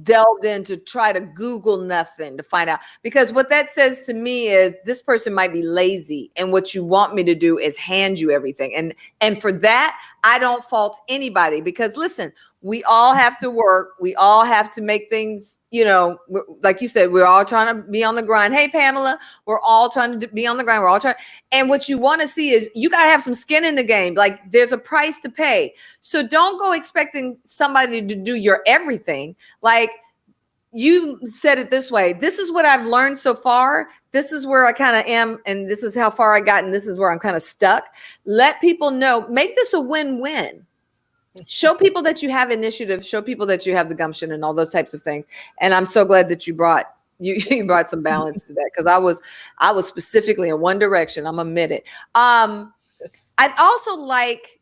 delved in to try to Google nothing to find out. Because what that says to me is this person might be lazy, and what you want me to do is hand you everything. And for that, I don't fault anybody, because listen, we all have to work. We all have to make things, like you said, we're all trying to be on the grind. Hey, Pamela, we're all trying to be on the grind. We're all trying. And what you want to see is you got to have some skin in the game. Like, there's a price to pay. So don't go expecting somebody to do your everything. Like, you said it this way. This is what I've learned so far. This is where I kind of am. And this is how far I got. And this is where I'm kind of stuck. Let people know, make this a win-win. Show people that you have initiative, show people that you have the gumption and all those types of things. And I'm so glad that you brought some balance to that, because I was specifically in one direction. I'm admit it. I'd also like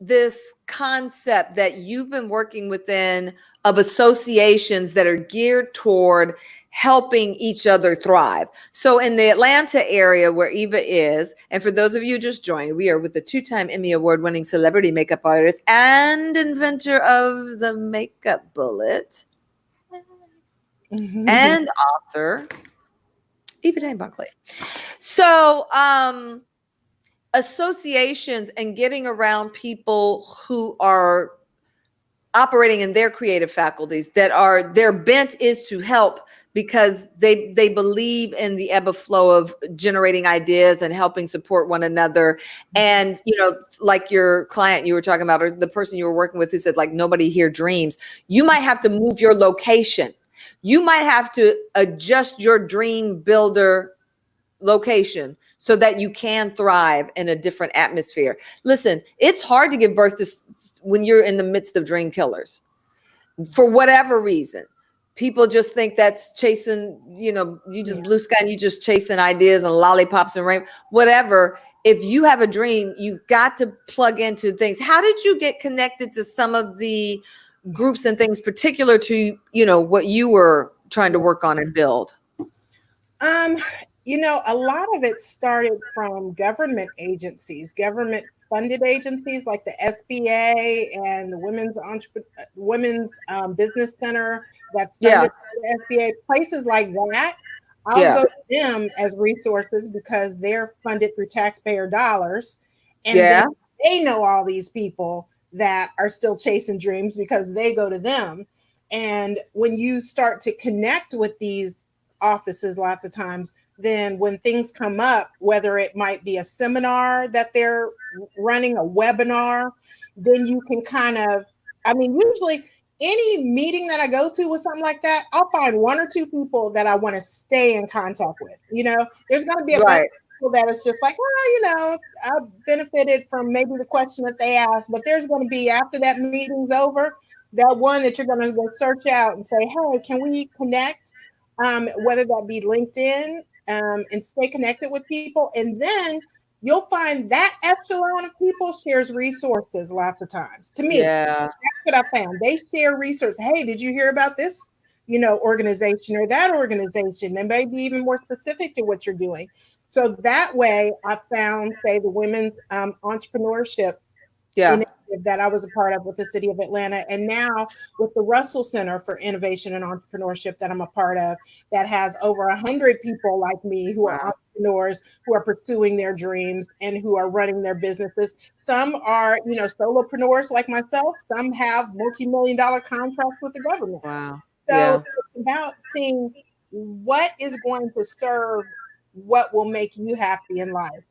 this concept that you've been working within of associations that are geared toward helping each other thrive. So in the Atlanta area where Eva is, and for those of you just joined, we are with the 2-time Emmy Award-winning celebrity makeup artist and inventor of the makeup bullet and author, Eva Jane Bunkley. So associations and getting around people who are operating in their creative faculties, that are, their bent is to help, because they believe in the ebb and flow of generating ideas and helping support one another. And, like your client you were talking about, or the person you were working with who said, like, nobody here dreams. You might have to move your location. You might have to adjust your dream builder location so that you can thrive in a different atmosphere. Listen, it's hard to give birth to when you're in the midst of dream killers. For whatever reason, people just think that's chasing, you just blue sky and you just chasing ideas and lollipops and rain, whatever. If you have a dream, you've got to plug into things. How did you get connected to some of the groups and things particular to, what you were trying to work on and build? A lot of it started from government agencies, government funded agencies like the SBA and the Women's Business Center that's funded by the SBA, places like that. I'll go to them as resources because they're funded through taxpayer dollars. And then they know all these people that are still chasing dreams because they go to them. And when you start to connect with these offices, lots of times, then when things come up, whether it might be a seminar that they're running, a webinar, then you can usually any meeting that I go to with something like that, I'll find one or two people that I want to stay in contact with. There's going to be a bunch of people that it's just like, well, I benefited from maybe the question that they asked, but there's going to be, after that meeting's over, that one that you're going to go search out and say, hey, can we connect? Whether that be LinkedIn, and stay connected with people. And then you'll find that echelon of people shares resources lots of times. To me, that's what I found. They share resources. Hey, did you hear about this, organization or that organization? They may be even more specific to what you're doing. So that way I found, say, the women's entrepreneurship initiative that I was a part of with the city of Atlanta, and now with the Russell Center for Innovation and Entrepreneurship that I'm a part of, that has over 100 people like me who are entrepreneurs, who are pursuing their dreams and who are running their businesses. Some are, solopreneurs like myself. Some have multi-million-dollar contracts with the government. So it's about seeing what is going to serve what will make you happy in life.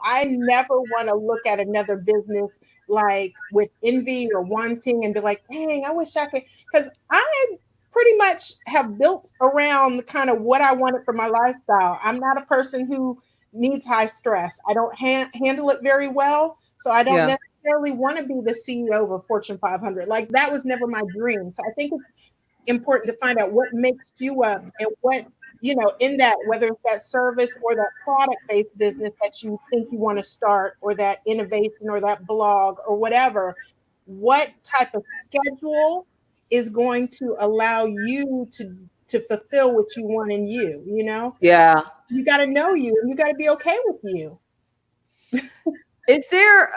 I never want to look at another business like with envy or wanting and be like, dang, I wish I could, because I pretty much have built around kind of what I wanted for my lifestyle. I'm not a person who needs high stress. I don't handle it very well. So I don't necessarily want to be the CEO of a Fortune 500. Like, that was never my dream. So I think it's important to find out what makes you up and what, in that, whether it's that service or that product-based business that you think you want to start, or that innovation or that blog or whatever, what type of schedule is going to allow you to fulfill what you want in you, Yeah. You got to know you, and you got to be okay with you. Is there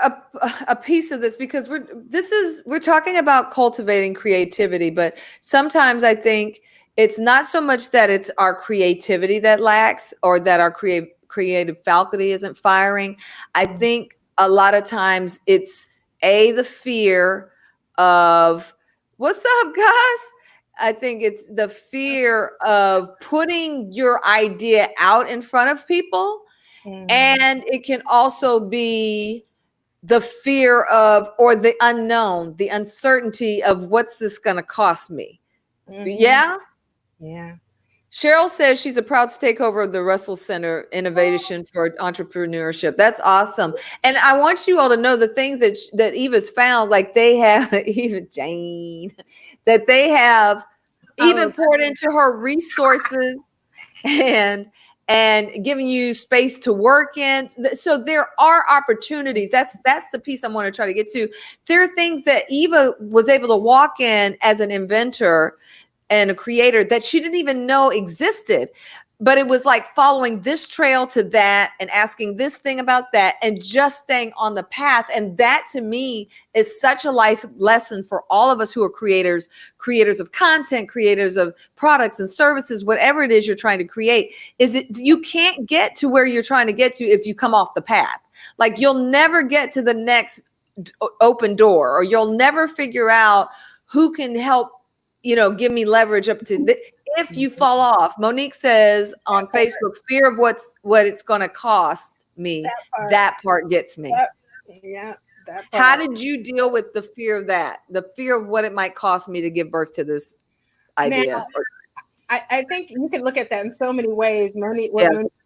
a piece of this, because we're talking about cultivating creativity, but sometimes I think it's not so much that it's our creativity that lacks, or that our creative faculty isn't firing. I think a lot of times it's the fear of, what's up, Gus? I think it's the fear of putting your idea out in front of people. And it can also be the fear of, or the unknown, the uncertainty of, what's this going to cost me? Yeah. Yeah. Cheryl says she's a proud stakeholder of the Russell Center Innovation for Entrepreneurship. That's awesome. And I want you all to know the things that Eva's found, like they have, Eva Jane, that they have even poured into her resources and giving you space to work in. So there are opportunities. That's the piece I want to try to get to. There are things that Eva was able to walk in as an inventor and a creator that she didn't even know existed. But it was like following this trail to that, and asking this thing about that, and just staying on the path. And that, to me, is such a life lesson for all of us who are creators of content, creators of products and services, whatever it is you're trying to create, is that you can't get to where you're trying to get to if you come off the path. Like, you'll never get to the next open door, or you'll never figure out who can help, give me leverage up to if you fall off. Monique says on Facebook, fear of what it's going to cost me. That part gets me. Yeah. That part. How did you deal with the fear of that? The fear of what it might cost me to give birth to this idea? Now, I think you can look at that in so many ways. Monique's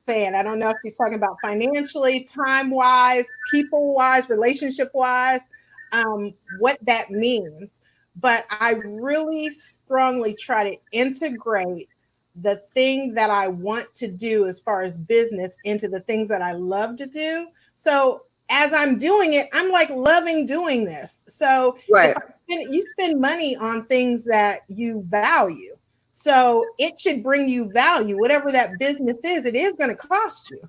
saying, I don't know if she's talking about financially, time-wise, people-wise, relationship-wise, what that means. But I really strongly try to integrate the thing that I want to do as far as business into the things that I love to do. So as I'm doing it, I'm like loving doing this. So right. You spend money on things that you value. So it should bring you value. Whatever that business is, it is going to cost you.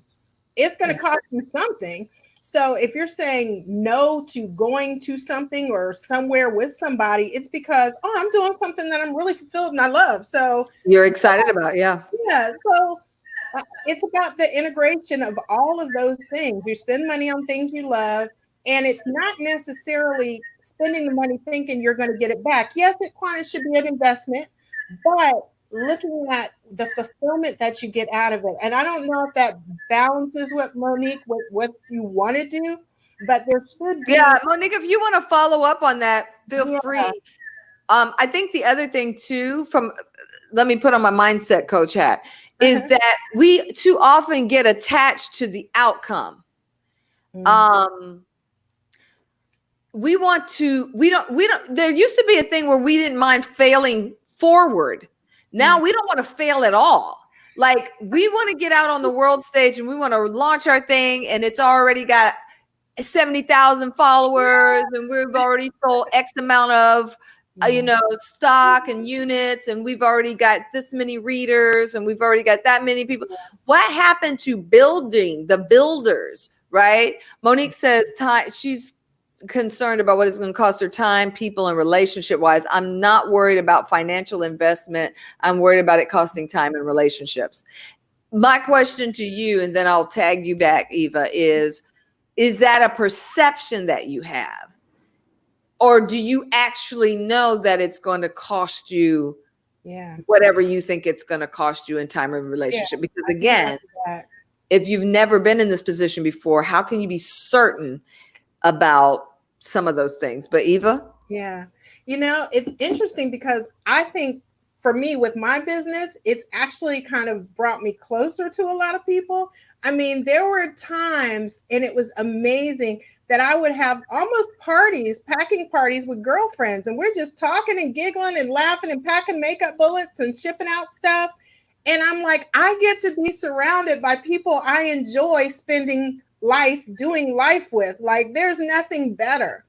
It's going to cost you something. So if you're saying no to going to something or somewhere with somebody, it's because, I'm doing something that I'm really fulfilled and I love. So you're excited about, yeah. Yeah. So it's about the integration of all of those things. You spend money on things you love, and it's not necessarily spending the money thinking you're going to get it back. Yes, it should be an investment, but looking at the fulfillment that you get out of it. And I don't know if that balances what Monique, what you want to do, but there should be. Yeah, Monique, if you want to follow up on that, feel free. I think the other thing too, let me put on my mindset coach hat, is that we too often get attached to the outcome. We don't, there used to be a thing where we didn't mind failing forward. Now we don't want to fail at all. Like, we want to get out on the world stage and we want to launch our thing, and it's already got 70,000 followers, and we've already sold X amount of, stock and units, and we've already got this many readers, and we've already got that many people. What happened to building the builders, right? Monique says she's concerned about what it's going to cost her time, people, and relationship wise. I'm not worried about financial investment. I'm worried about it costing time and relationships. My question to you, and then I'll tag you back, Eva, is that a perception that you have? Or do you actually know that it's going to cost you whatever you think it's going to cost you in time and relationship? Because again, if you've never been in this position before, how can you be certain about some of those things? But Eva? Yeah. It's interesting because I think for me with my business, it's actually kind of brought me closer to a lot of people. I mean, there were times, and it was amazing, that I would have almost parties, packing parties with girlfriends, and we're just talking and giggling and laughing and packing makeup bullets and shipping out stuff. And I'm like, I get to be surrounded by people I enjoy spending doing life with. Like, there's nothing better.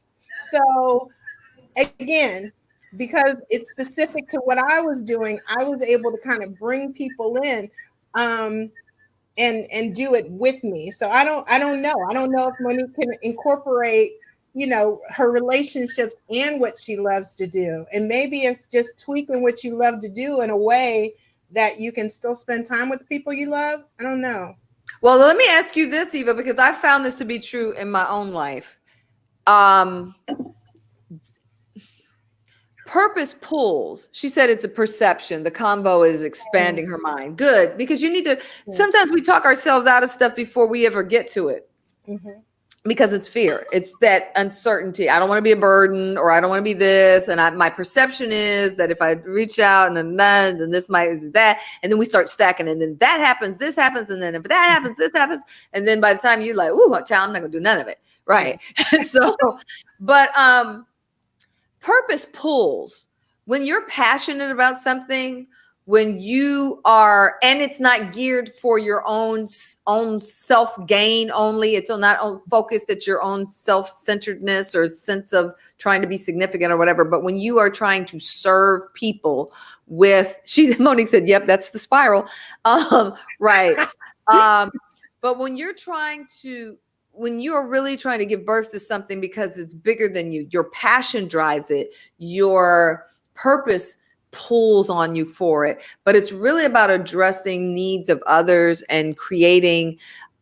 So again, because it's specific to what I was doing, I was able to kind of bring people in and do it with me. So I don't know. I don't know if Monique can incorporate, her relationships and what she loves to do. And maybe it's just tweaking what you love to do in a way that you can still spend time with the people you love. I don't know. Well, let me ask you this, Eva, because I found this to be true in my own life. Purpose pulls. She said it's a perception. The combo is expanding her mind. Good, because you need to, sometimes we talk ourselves out of stuff before we ever get to it. Mm-hmm. Because it's fear. It's that uncertainty. I don't want to be a burden, or I don't want to be this. And my perception is that if I reach out and then this might is that, and then we start stacking, and then that happens, this happens, and then if that happens, this happens, and then by the time you're like, "Ooh, child, I'm not gonna do none of it," right? So, but purpose pulls. When you're passionate about something, when you are, and it's not geared for your own self gain only. It's not focused at your own self-centeredness or sense of trying to be significant or whatever. But when you are trying to serve people Monique said, "Yep, that's the spiral." Right. But when you are really trying to give birth to something because it's bigger than you, your passion drives it, your purpose pulls on you for it, but it's really about addressing needs of others and creating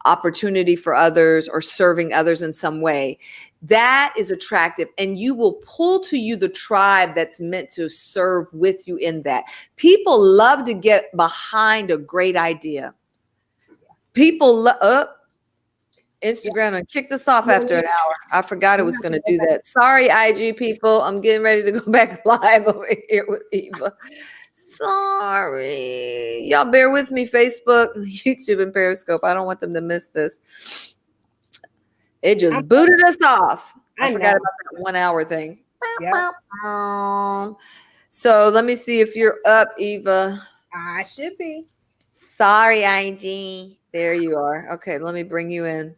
opportunity for others or serving others in some way. That is attractive, and you will pull to you the tribe that's meant to serve with you in that. People love to get behind a great idea. People Instagram and kicked us off after an hour. I forgot it was going to do that. Sorry, IG people. I'm getting ready to go back live over here with Eva. Sorry. Y'all bear with me, Facebook, YouTube, and Periscope. I don't want them to miss this. It just booted us off. I forgot about that 1 hour thing. Yep. So let me see if you're up, Eva. I should be. Sorry, IG. There you are. Okay, let me bring you in.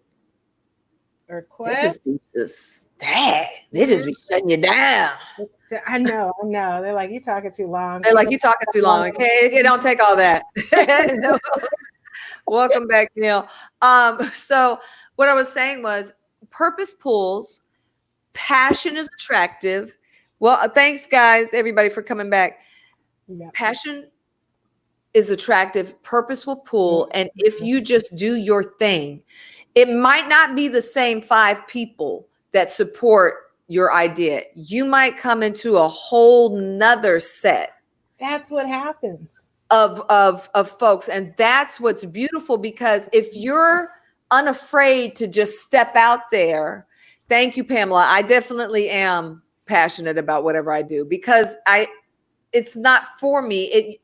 Request. They just be shutting you down. I know. They're like, "You talking too long." They're like, "You talking too long." Okay, don't take all that. Welcome back, Neil. So what I was saying was, purpose pulls, passion is attractive. Well, thanks, guys, everybody, for coming back. Yeah. Passion is attractive. Purpose will pull, and if you just do your thing, it might not be the same 5 people that support your idea. You might come into a whole nother set. That's what happens. Of folks. And that's what's beautiful, because if you're unafraid to just step out there, thank you, Pamela. I definitely am passionate about whatever I do, because it's not for me.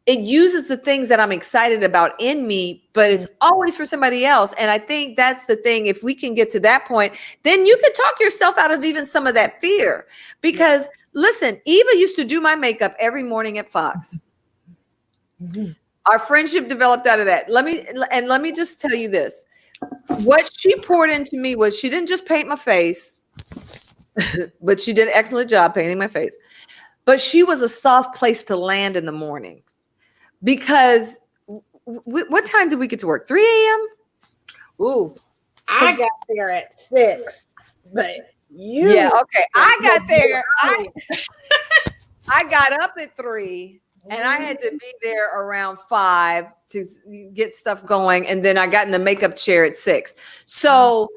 It uses the things that I'm excited about in me, but it's always for somebody else. And I think that's the thing. If we can get to that point, then you can talk yourself out of even some of that fear. Because listen, Eva used to do my makeup every morning at Fox. Mm-hmm. Our friendship developed out of that. Let me just tell you this. What she poured into me was, she didn't just paint my face, but she did an excellent job painting my face. But she was a soft place to land in the morning. Because what time did we get to work? 3 a.m.? Ooh, I got there at 6. But yeah, okay. I got there. I got up at 3, and I had to be there around 5 to get stuff going. And then I got in the makeup chair at 6. So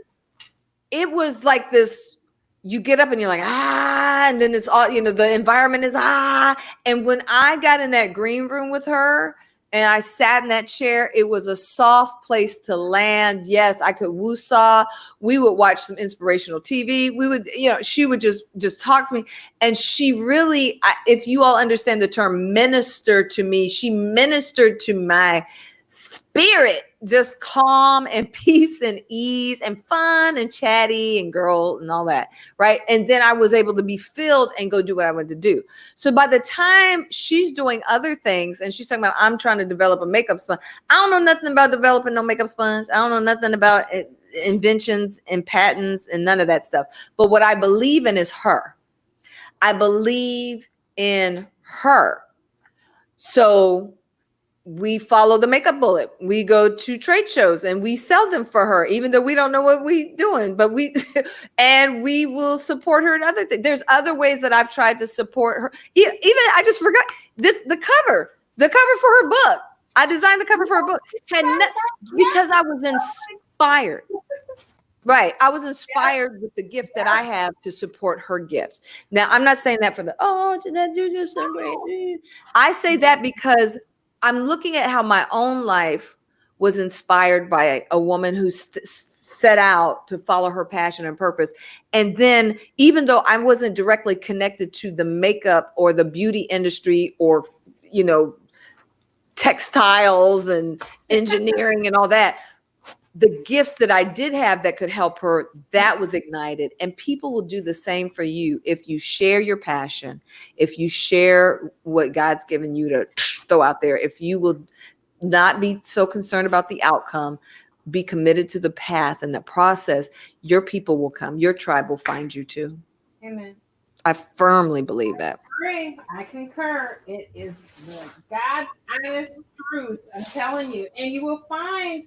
it was like this. You get up and you're like, and then it's all, the environment is, and when I got in that green room with her and I sat in that chair. It was a soft place to land. Yes, I could woo-saw. We would watch some inspirational TV. We would, she would just talk to me. And she really, if you all understand the term minister to me, she ministered to my spirit, just calm and peace and ease and fun and chatty and girl and all that, right? And then I was able to be filled and go do what I wanted to do. So by the time she's doing other things and she's talking about, I'm trying to develop a makeup sponge. I don't know nothing about developing no makeup sponge. I don't know nothing about inventions and patents and none of that stuff. But what I believe in is her. I believe in her. So we follow the makeup bullet. We go to trade shows and we sell them for her, even though we don't know what we're doing, but and we will support her in other things. There's other ways that I've tried to support her. Even I just forgot the cover for her book. I designed the cover for her book because I was inspired. Right. I was inspired with the gift that I have to support her gifts. Now, I'm not saying that for Jeanette, you're just so great. I say that because I'm looking at how my own life was inspired by a woman who set out to follow her passion and purpose. And then even though I wasn't directly connected to the makeup or the beauty industry or, textiles and engineering and all that, the gifts that I did have that could help her, that was ignited. And people will do the same for you if you share your passion, if you share what God's given you to throw out there, if you will not be so concerned about the outcome, be committed to the path and the process, your people will come. Your tribe will find you too. Amen. I firmly believe that. I concur. It is God's honest truth. I'm telling you. And you will find,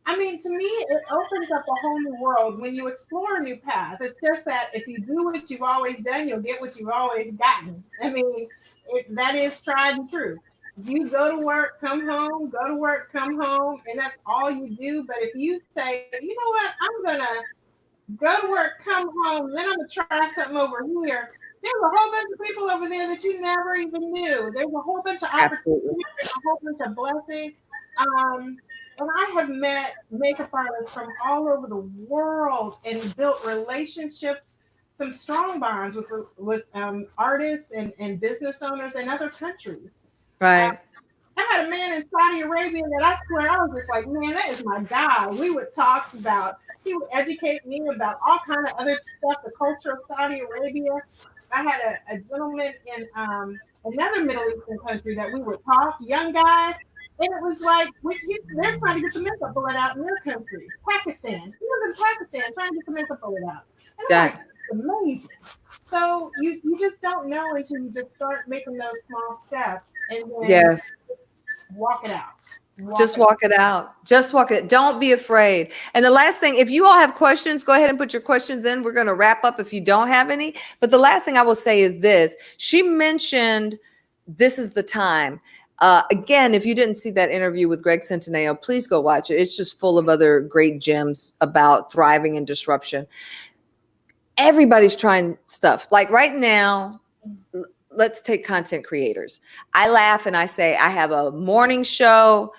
to me, it opens up a whole new world when you explore a new path. It's just that if you do what you've always done, you'll get what you've always gotten. That is tried and true. You go to work, come home, go to work, come home, and that's all you do. But if you say, you know what, I'm going to go to work, come home, then I'm going to try something over here. There's a whole bunch of people over there that you never even knew. There's a whole bunch of opportunities, a whole bunch of blessings. And I have met makeup artists from all over the world and built relationships, some strong bonds with artists and business owners in other countries. Right. I had a man in Saudi Arabia that I swear I was just like, man, that is my guy. We would talk about, he would educate me about all kind of other stuff, the culture of Saudi Arabia. I had a gentleman in another Middle Eastern country that we would talk, young guy. And it was like, they're trying to get the makeup bullet out in their country. Pakistan. He was in Pakistan trying to get the makeup bullet out. And I'm like, it's amazing. So you just don't know until you just start making those small steps and then walk it out. Just walk it out. Just walk it. Don't be afraid. And the last thing, if you all have questions, go ahead and put your questions in. We're going to wrap up if you don't have any. But the last thing I will say is this. She mentioned this is the time. Again, if you didn't see that interview with Greg Centineo, please go watch it. It's just full of other great gems about thriving in disruption. Everybody's trying stuff. Like right now, let's take content creators. I laugh and I say, I have a morning show,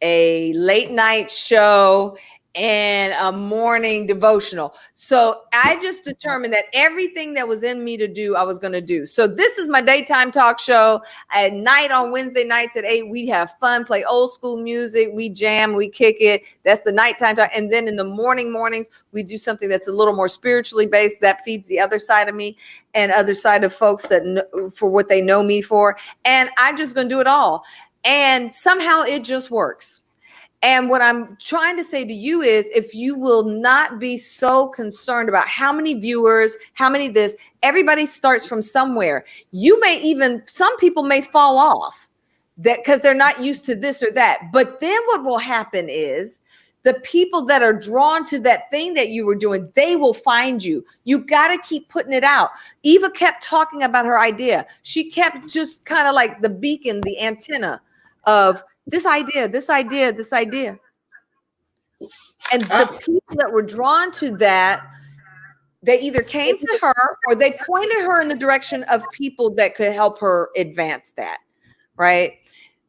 a late night show, and a morning devotional. So I just determined that everything that was in me to do, I was going to do. So this is my daytime talk show. At night on Wednesday nights at 8, we have fun, play old school music. We jam, we kick it. That's the nighttime talk. And then in the mornings, we do something that's a little more spiritually based that feeds the other side of me and other side of folks that for what they know me for. And I'm just going to do it all. And somehow it just works. And what I'm trying to say to you is if you will not be so concerned about how many viewers, how many this, everybody starts from somewhere. Some people may fall off that because they're not used to this or that. But then what will happen is the people that are drawn to that thing that you were doing, they will find you. You got to keep putting it out. Eva kept talking about her idea. She kept just kind of like the beacon, the antenna of this idea. And the people that were drawn to that, they either came to her or they pointed her in the direction of people that could help her advance that, right?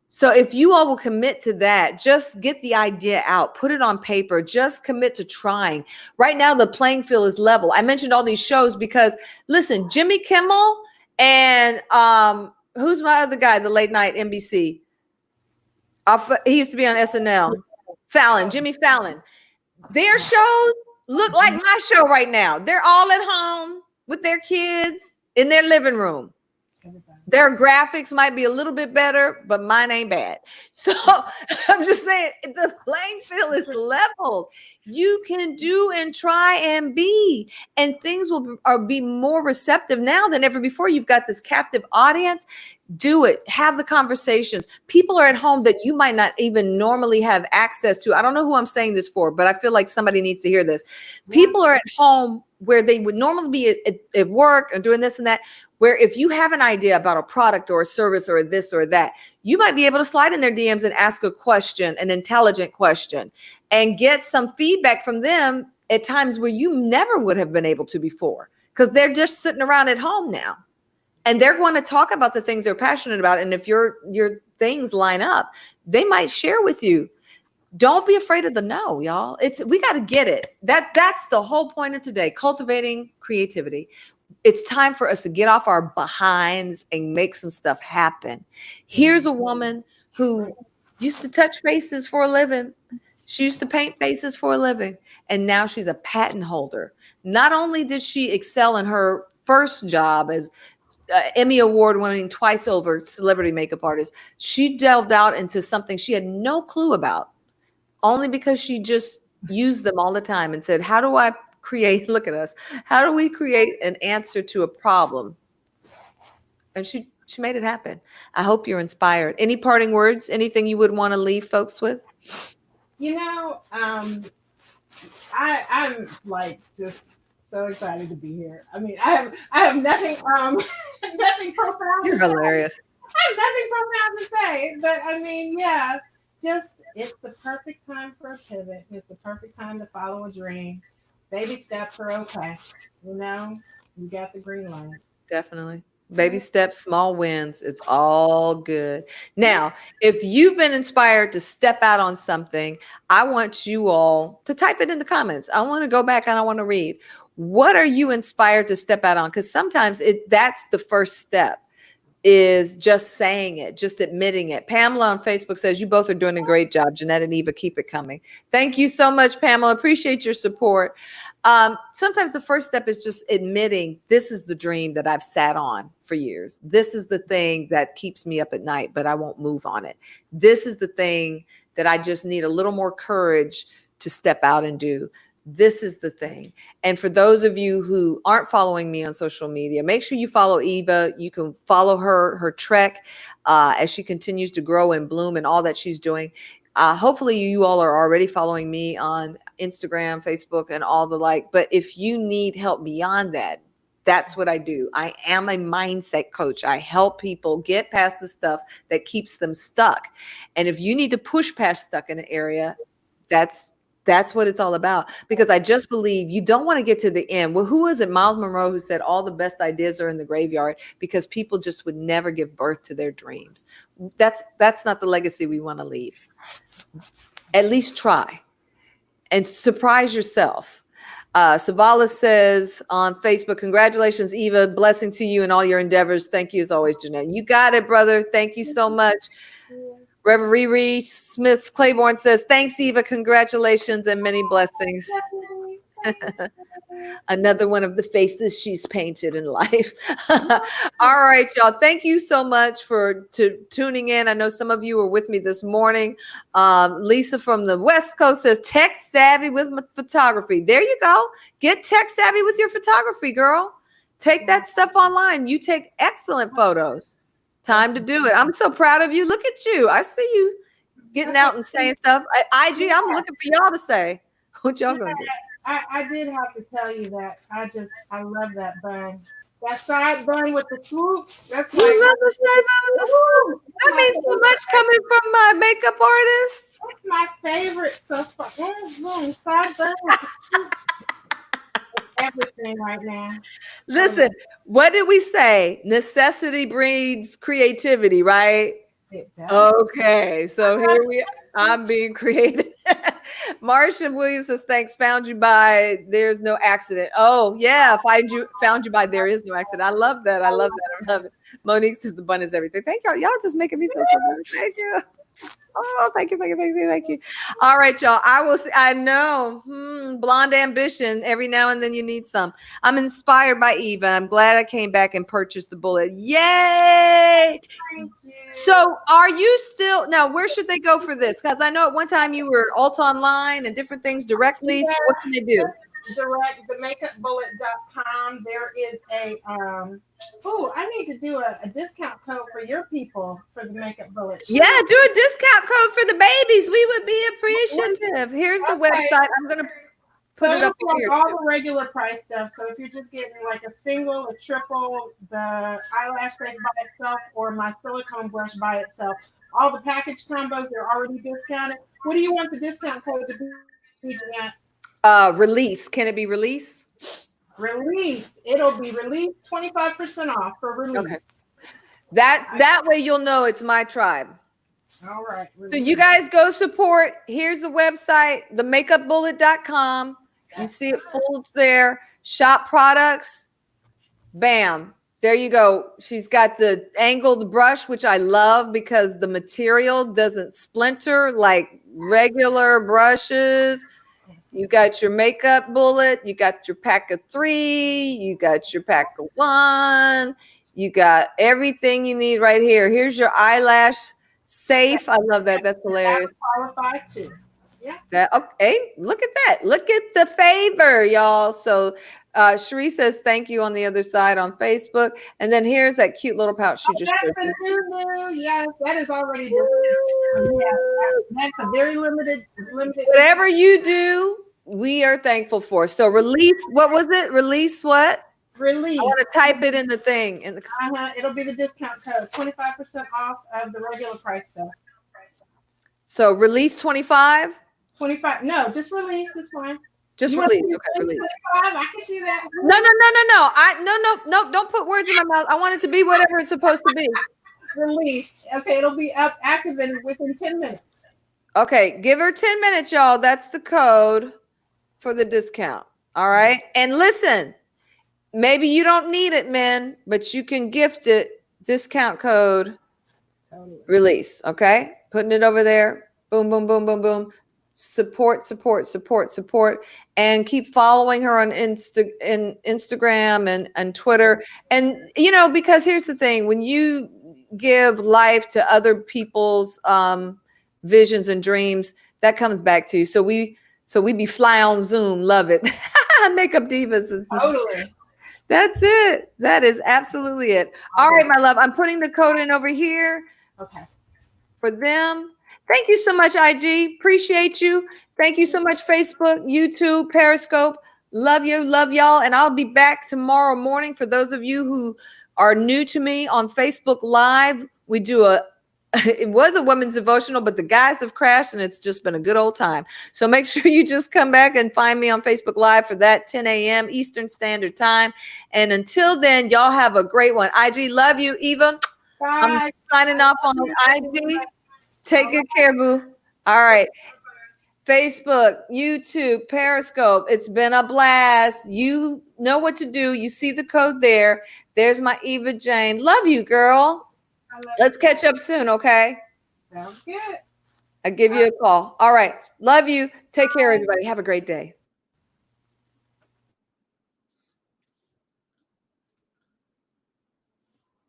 So if you all will commit to that, just get the idea out, put it on paper, just commit to trying. Right now, the playing field is level. I mentioned all these shows because, listen, Jimmy Kimmel and who's my other guy, the late night NBC? He used to be on SNL. Fallon, Jimmy Fallon. Their shows look like my show right now. They're all at home with their kids in their living room. Their graphics might be a little bit better, but mine ain't bad. So I'm just saying the playing field is leveled. You can do and try and be, and things will be more receptive now than ever before. You've got this captive audience. Do it. Have the conversations. People are at home that you might not even normally have access to. I don't know who I'm saying this for, but I feel like somebody needs to hear this. People are at home where they would normally be at work and doing this and that, where if you have an idea about a product or a service or this or that, you might be able to slide in their DMs and ask a question, an intelligent question, and get some feedback from them at times where you never would have been able to before, because they're just sitting around at home now. And they're going to talk about the things they're passionate about. And if your things line up, they might share with you. Don't be afraid of the no, y'all. We got to get it. That's the whole point of today, cultivating creativity. It's time for us to get off our behinds and make some stuff happen. Here's a woman who used to touch faces for a living. She used to paint faces for a living. And now she's a patent holder. Not only did she excel in her first job as Emmy Award-winning, twice over celebrity makeup artist, she delved out into something she had no clue about, only because she just used them all the time and said, how do I create, look at us, how do we create an answer to a problem? And she made it happen. I hope you're inspired. Any parting words, anything you would want to leave folks with? You know, I'm like just so excited to be here. I mean, I have nothing nothing profound. You're hilarious. I have nothing profound to say, but I mean, yeah, just it's the perfect time for a pivot. It's the perfect time to follow a dream. Baby steps are okay. You know, you got the green light. Definitely. Baby steps, small wins. It's all good. Now, if you've been inspired to step out on something, I want you all to type it in the comments. I want to go back and I want to read. What are you inspired to step out on? Because sometimes that's the first step, is just saying it, just admitting it. Pamela on Facebook says, you both are doing a great job. Jeanette and Eva, keep it coming. Thank you so much, Pamela. Appreciate your support. Sometimes the first step is just admitting, this is the dream that I've sat on for years. This is the thing that keeps me up at night, but I won't move on it. This is the thing that I just need a little more courage to step out and do. This is the thing. And for those of you who aren't following me on social media, make sure you follow Eva. You can follow her trek as she continues to grow and bloom and all that she's doing. Hopefully you all are already following me on Instagram, Facebook, and all the like. But if you need help beyond that, that's what I do. I am a mindset coach. I help people get past the stuff that keeps them stuck. And if you need to push past stuck in an area, that's what it's all about, because I just believe you don't want to get to the end. Well, who was it? Miles Monroe, who said all the best ideas are in the graveyard, because people just would never give birth to their dreams. That's not the legacy we want to leave. At least try and surprise yourself. Savala says on Facebook, congratulations, Eva. Blessing to you and all your endeavors. Thank you as always, Jeanette. You got it, brother. Thank you so much. Reverend Riri Smith Claiborne says, thanks, Eva. Congratulations and many blessings. Another one of the faces she's painted in life. All right, y'all. Thank you so much for tuning in. I know some of you were with me this morning. Lisa from the West Coast says, tech savvy with photography. There you go. Get tech savvy with your photography, girl. Take that stuff online. You take excellent photos. Time to do it. I'm so proud of you. Look at you. I see you getting out and saying stuff. IG, I'm looking for y'all to say. What y'all gonna do? I did have to tell you that. I love that bun. That side bun with the swoop. That's You love the side bun with the swoop. That means so much coming from my makeup artist. That's my favorite so far. Side bun with the swoop. Everything right now. Listen, what did we say? Necessity breeds creativity, right? It does. Okay, so here I'm being creative. Marcia Williams says, thanks, found you by There's No Accident. Oh, yeah, found you by There Is No Accident. I love that. I love that. I love it. Monique says the bun is everything. Thank y'all. Y'all just making me feel so good. Thank you. Oh, thank you, thank you, thank you, thank you. All right, y'all. I know. Blonde ambition. Every now and then you need some. I'm inspired by Eva. I'm glad I came back and purchased the bullet. Yay! Thank you. So are you still now? Where should they go for this? Because I know at one time you were alt online and different things directly. So what can they do? Direct themakeupbullet.com. There is a I need to do a discount code for your people for the Makeup Bullet. Yeah, do a discount code for the babies. We would be appreciative. Here's the website. I'm gonna put it up here. All the regular price stuff. So if you're just getting like a single, a triple, the eyelash shake by itself, or my silicone brush by itself, all the package combos, they're already discounted. What do you want the discount code to be, Jeanette? Release. Can it be release? Release. It'll be release 25% off for release. Okay. That way you'll know it's my tribe. All right. So you guys go support. Here's the website, themakeupbullet.com. You see it folds there. Shop products. Bam. There you go. She's got the angled brush, which I love because the material doesn't splinter like regular brushes. You got your makeup bullet. You got your pack of 3. You got your pack of 1. You got everything you need right here. Here's your eyelash safe. I love that. That's hilarious. Qualified too. Yeah. That okay. Look at that. Look at the favor, y'all. So Cherie says thank you on the other side on Facebook. And then here's that cute little pouch she just showed That's you. a new. Yes, that is already yeah, that's a very limited. Whatever you do, we are thankful for. So release, what was it? Release what? Release. I want to type it in the thing. It'll be the discount code, 25% off of the regular price stuff. So release 25? 25. No, just release this one. Just You release. want to Okay, do release. 25? I can do that. No. Don't put words in my mouth. I want it to be whatever it's supposed to be. Release. Okay, it'll be up activated within 10 minutes. Okay, give her 10 minutes, y'all. That's the code for the discount. All right. And listen, maybe you don't need it, men, but you can gift it. Discount code release. Okay. Putting it over there. Boom, boom, boom, boom, boom. Support. And keep following her on Instagram and Twitter. And, because here's the thing, when you give life to other people's visions and dreams, that comes back to you. So we be fly on Zoom. Love it. Makeup Divas. Totally. That's it. That is absolutely it. All right, my love. I'm putting the code in over here. Okay. For them. Thank you so much, IG. Appreciate you. Thank you so much, Facebook, YouTube, Periscope. Love you. Love y'all. And I'll be back tomorrow morning. For those of you who are new to me on Facebook Live, we do it was a women's devotional, but the guys have crashed and it's just been a good old time. So make sure you just come back and find me on Facebook Live for that 10 a.m. Eastern Standard Time. And until then, y'all have a great one. IG, love you, Eva. Bye. I'm signing off on IG. Take good care, boo. All right. Facebook, YouTube, Periscope. It's been a blast. You know what to do. You see the code there. There's my Eva Jane. Love you, girl. Let's catch up soon, okay? Sounds good. I'll give you a call. All right. Love you. Take care, everybody. Have a great day.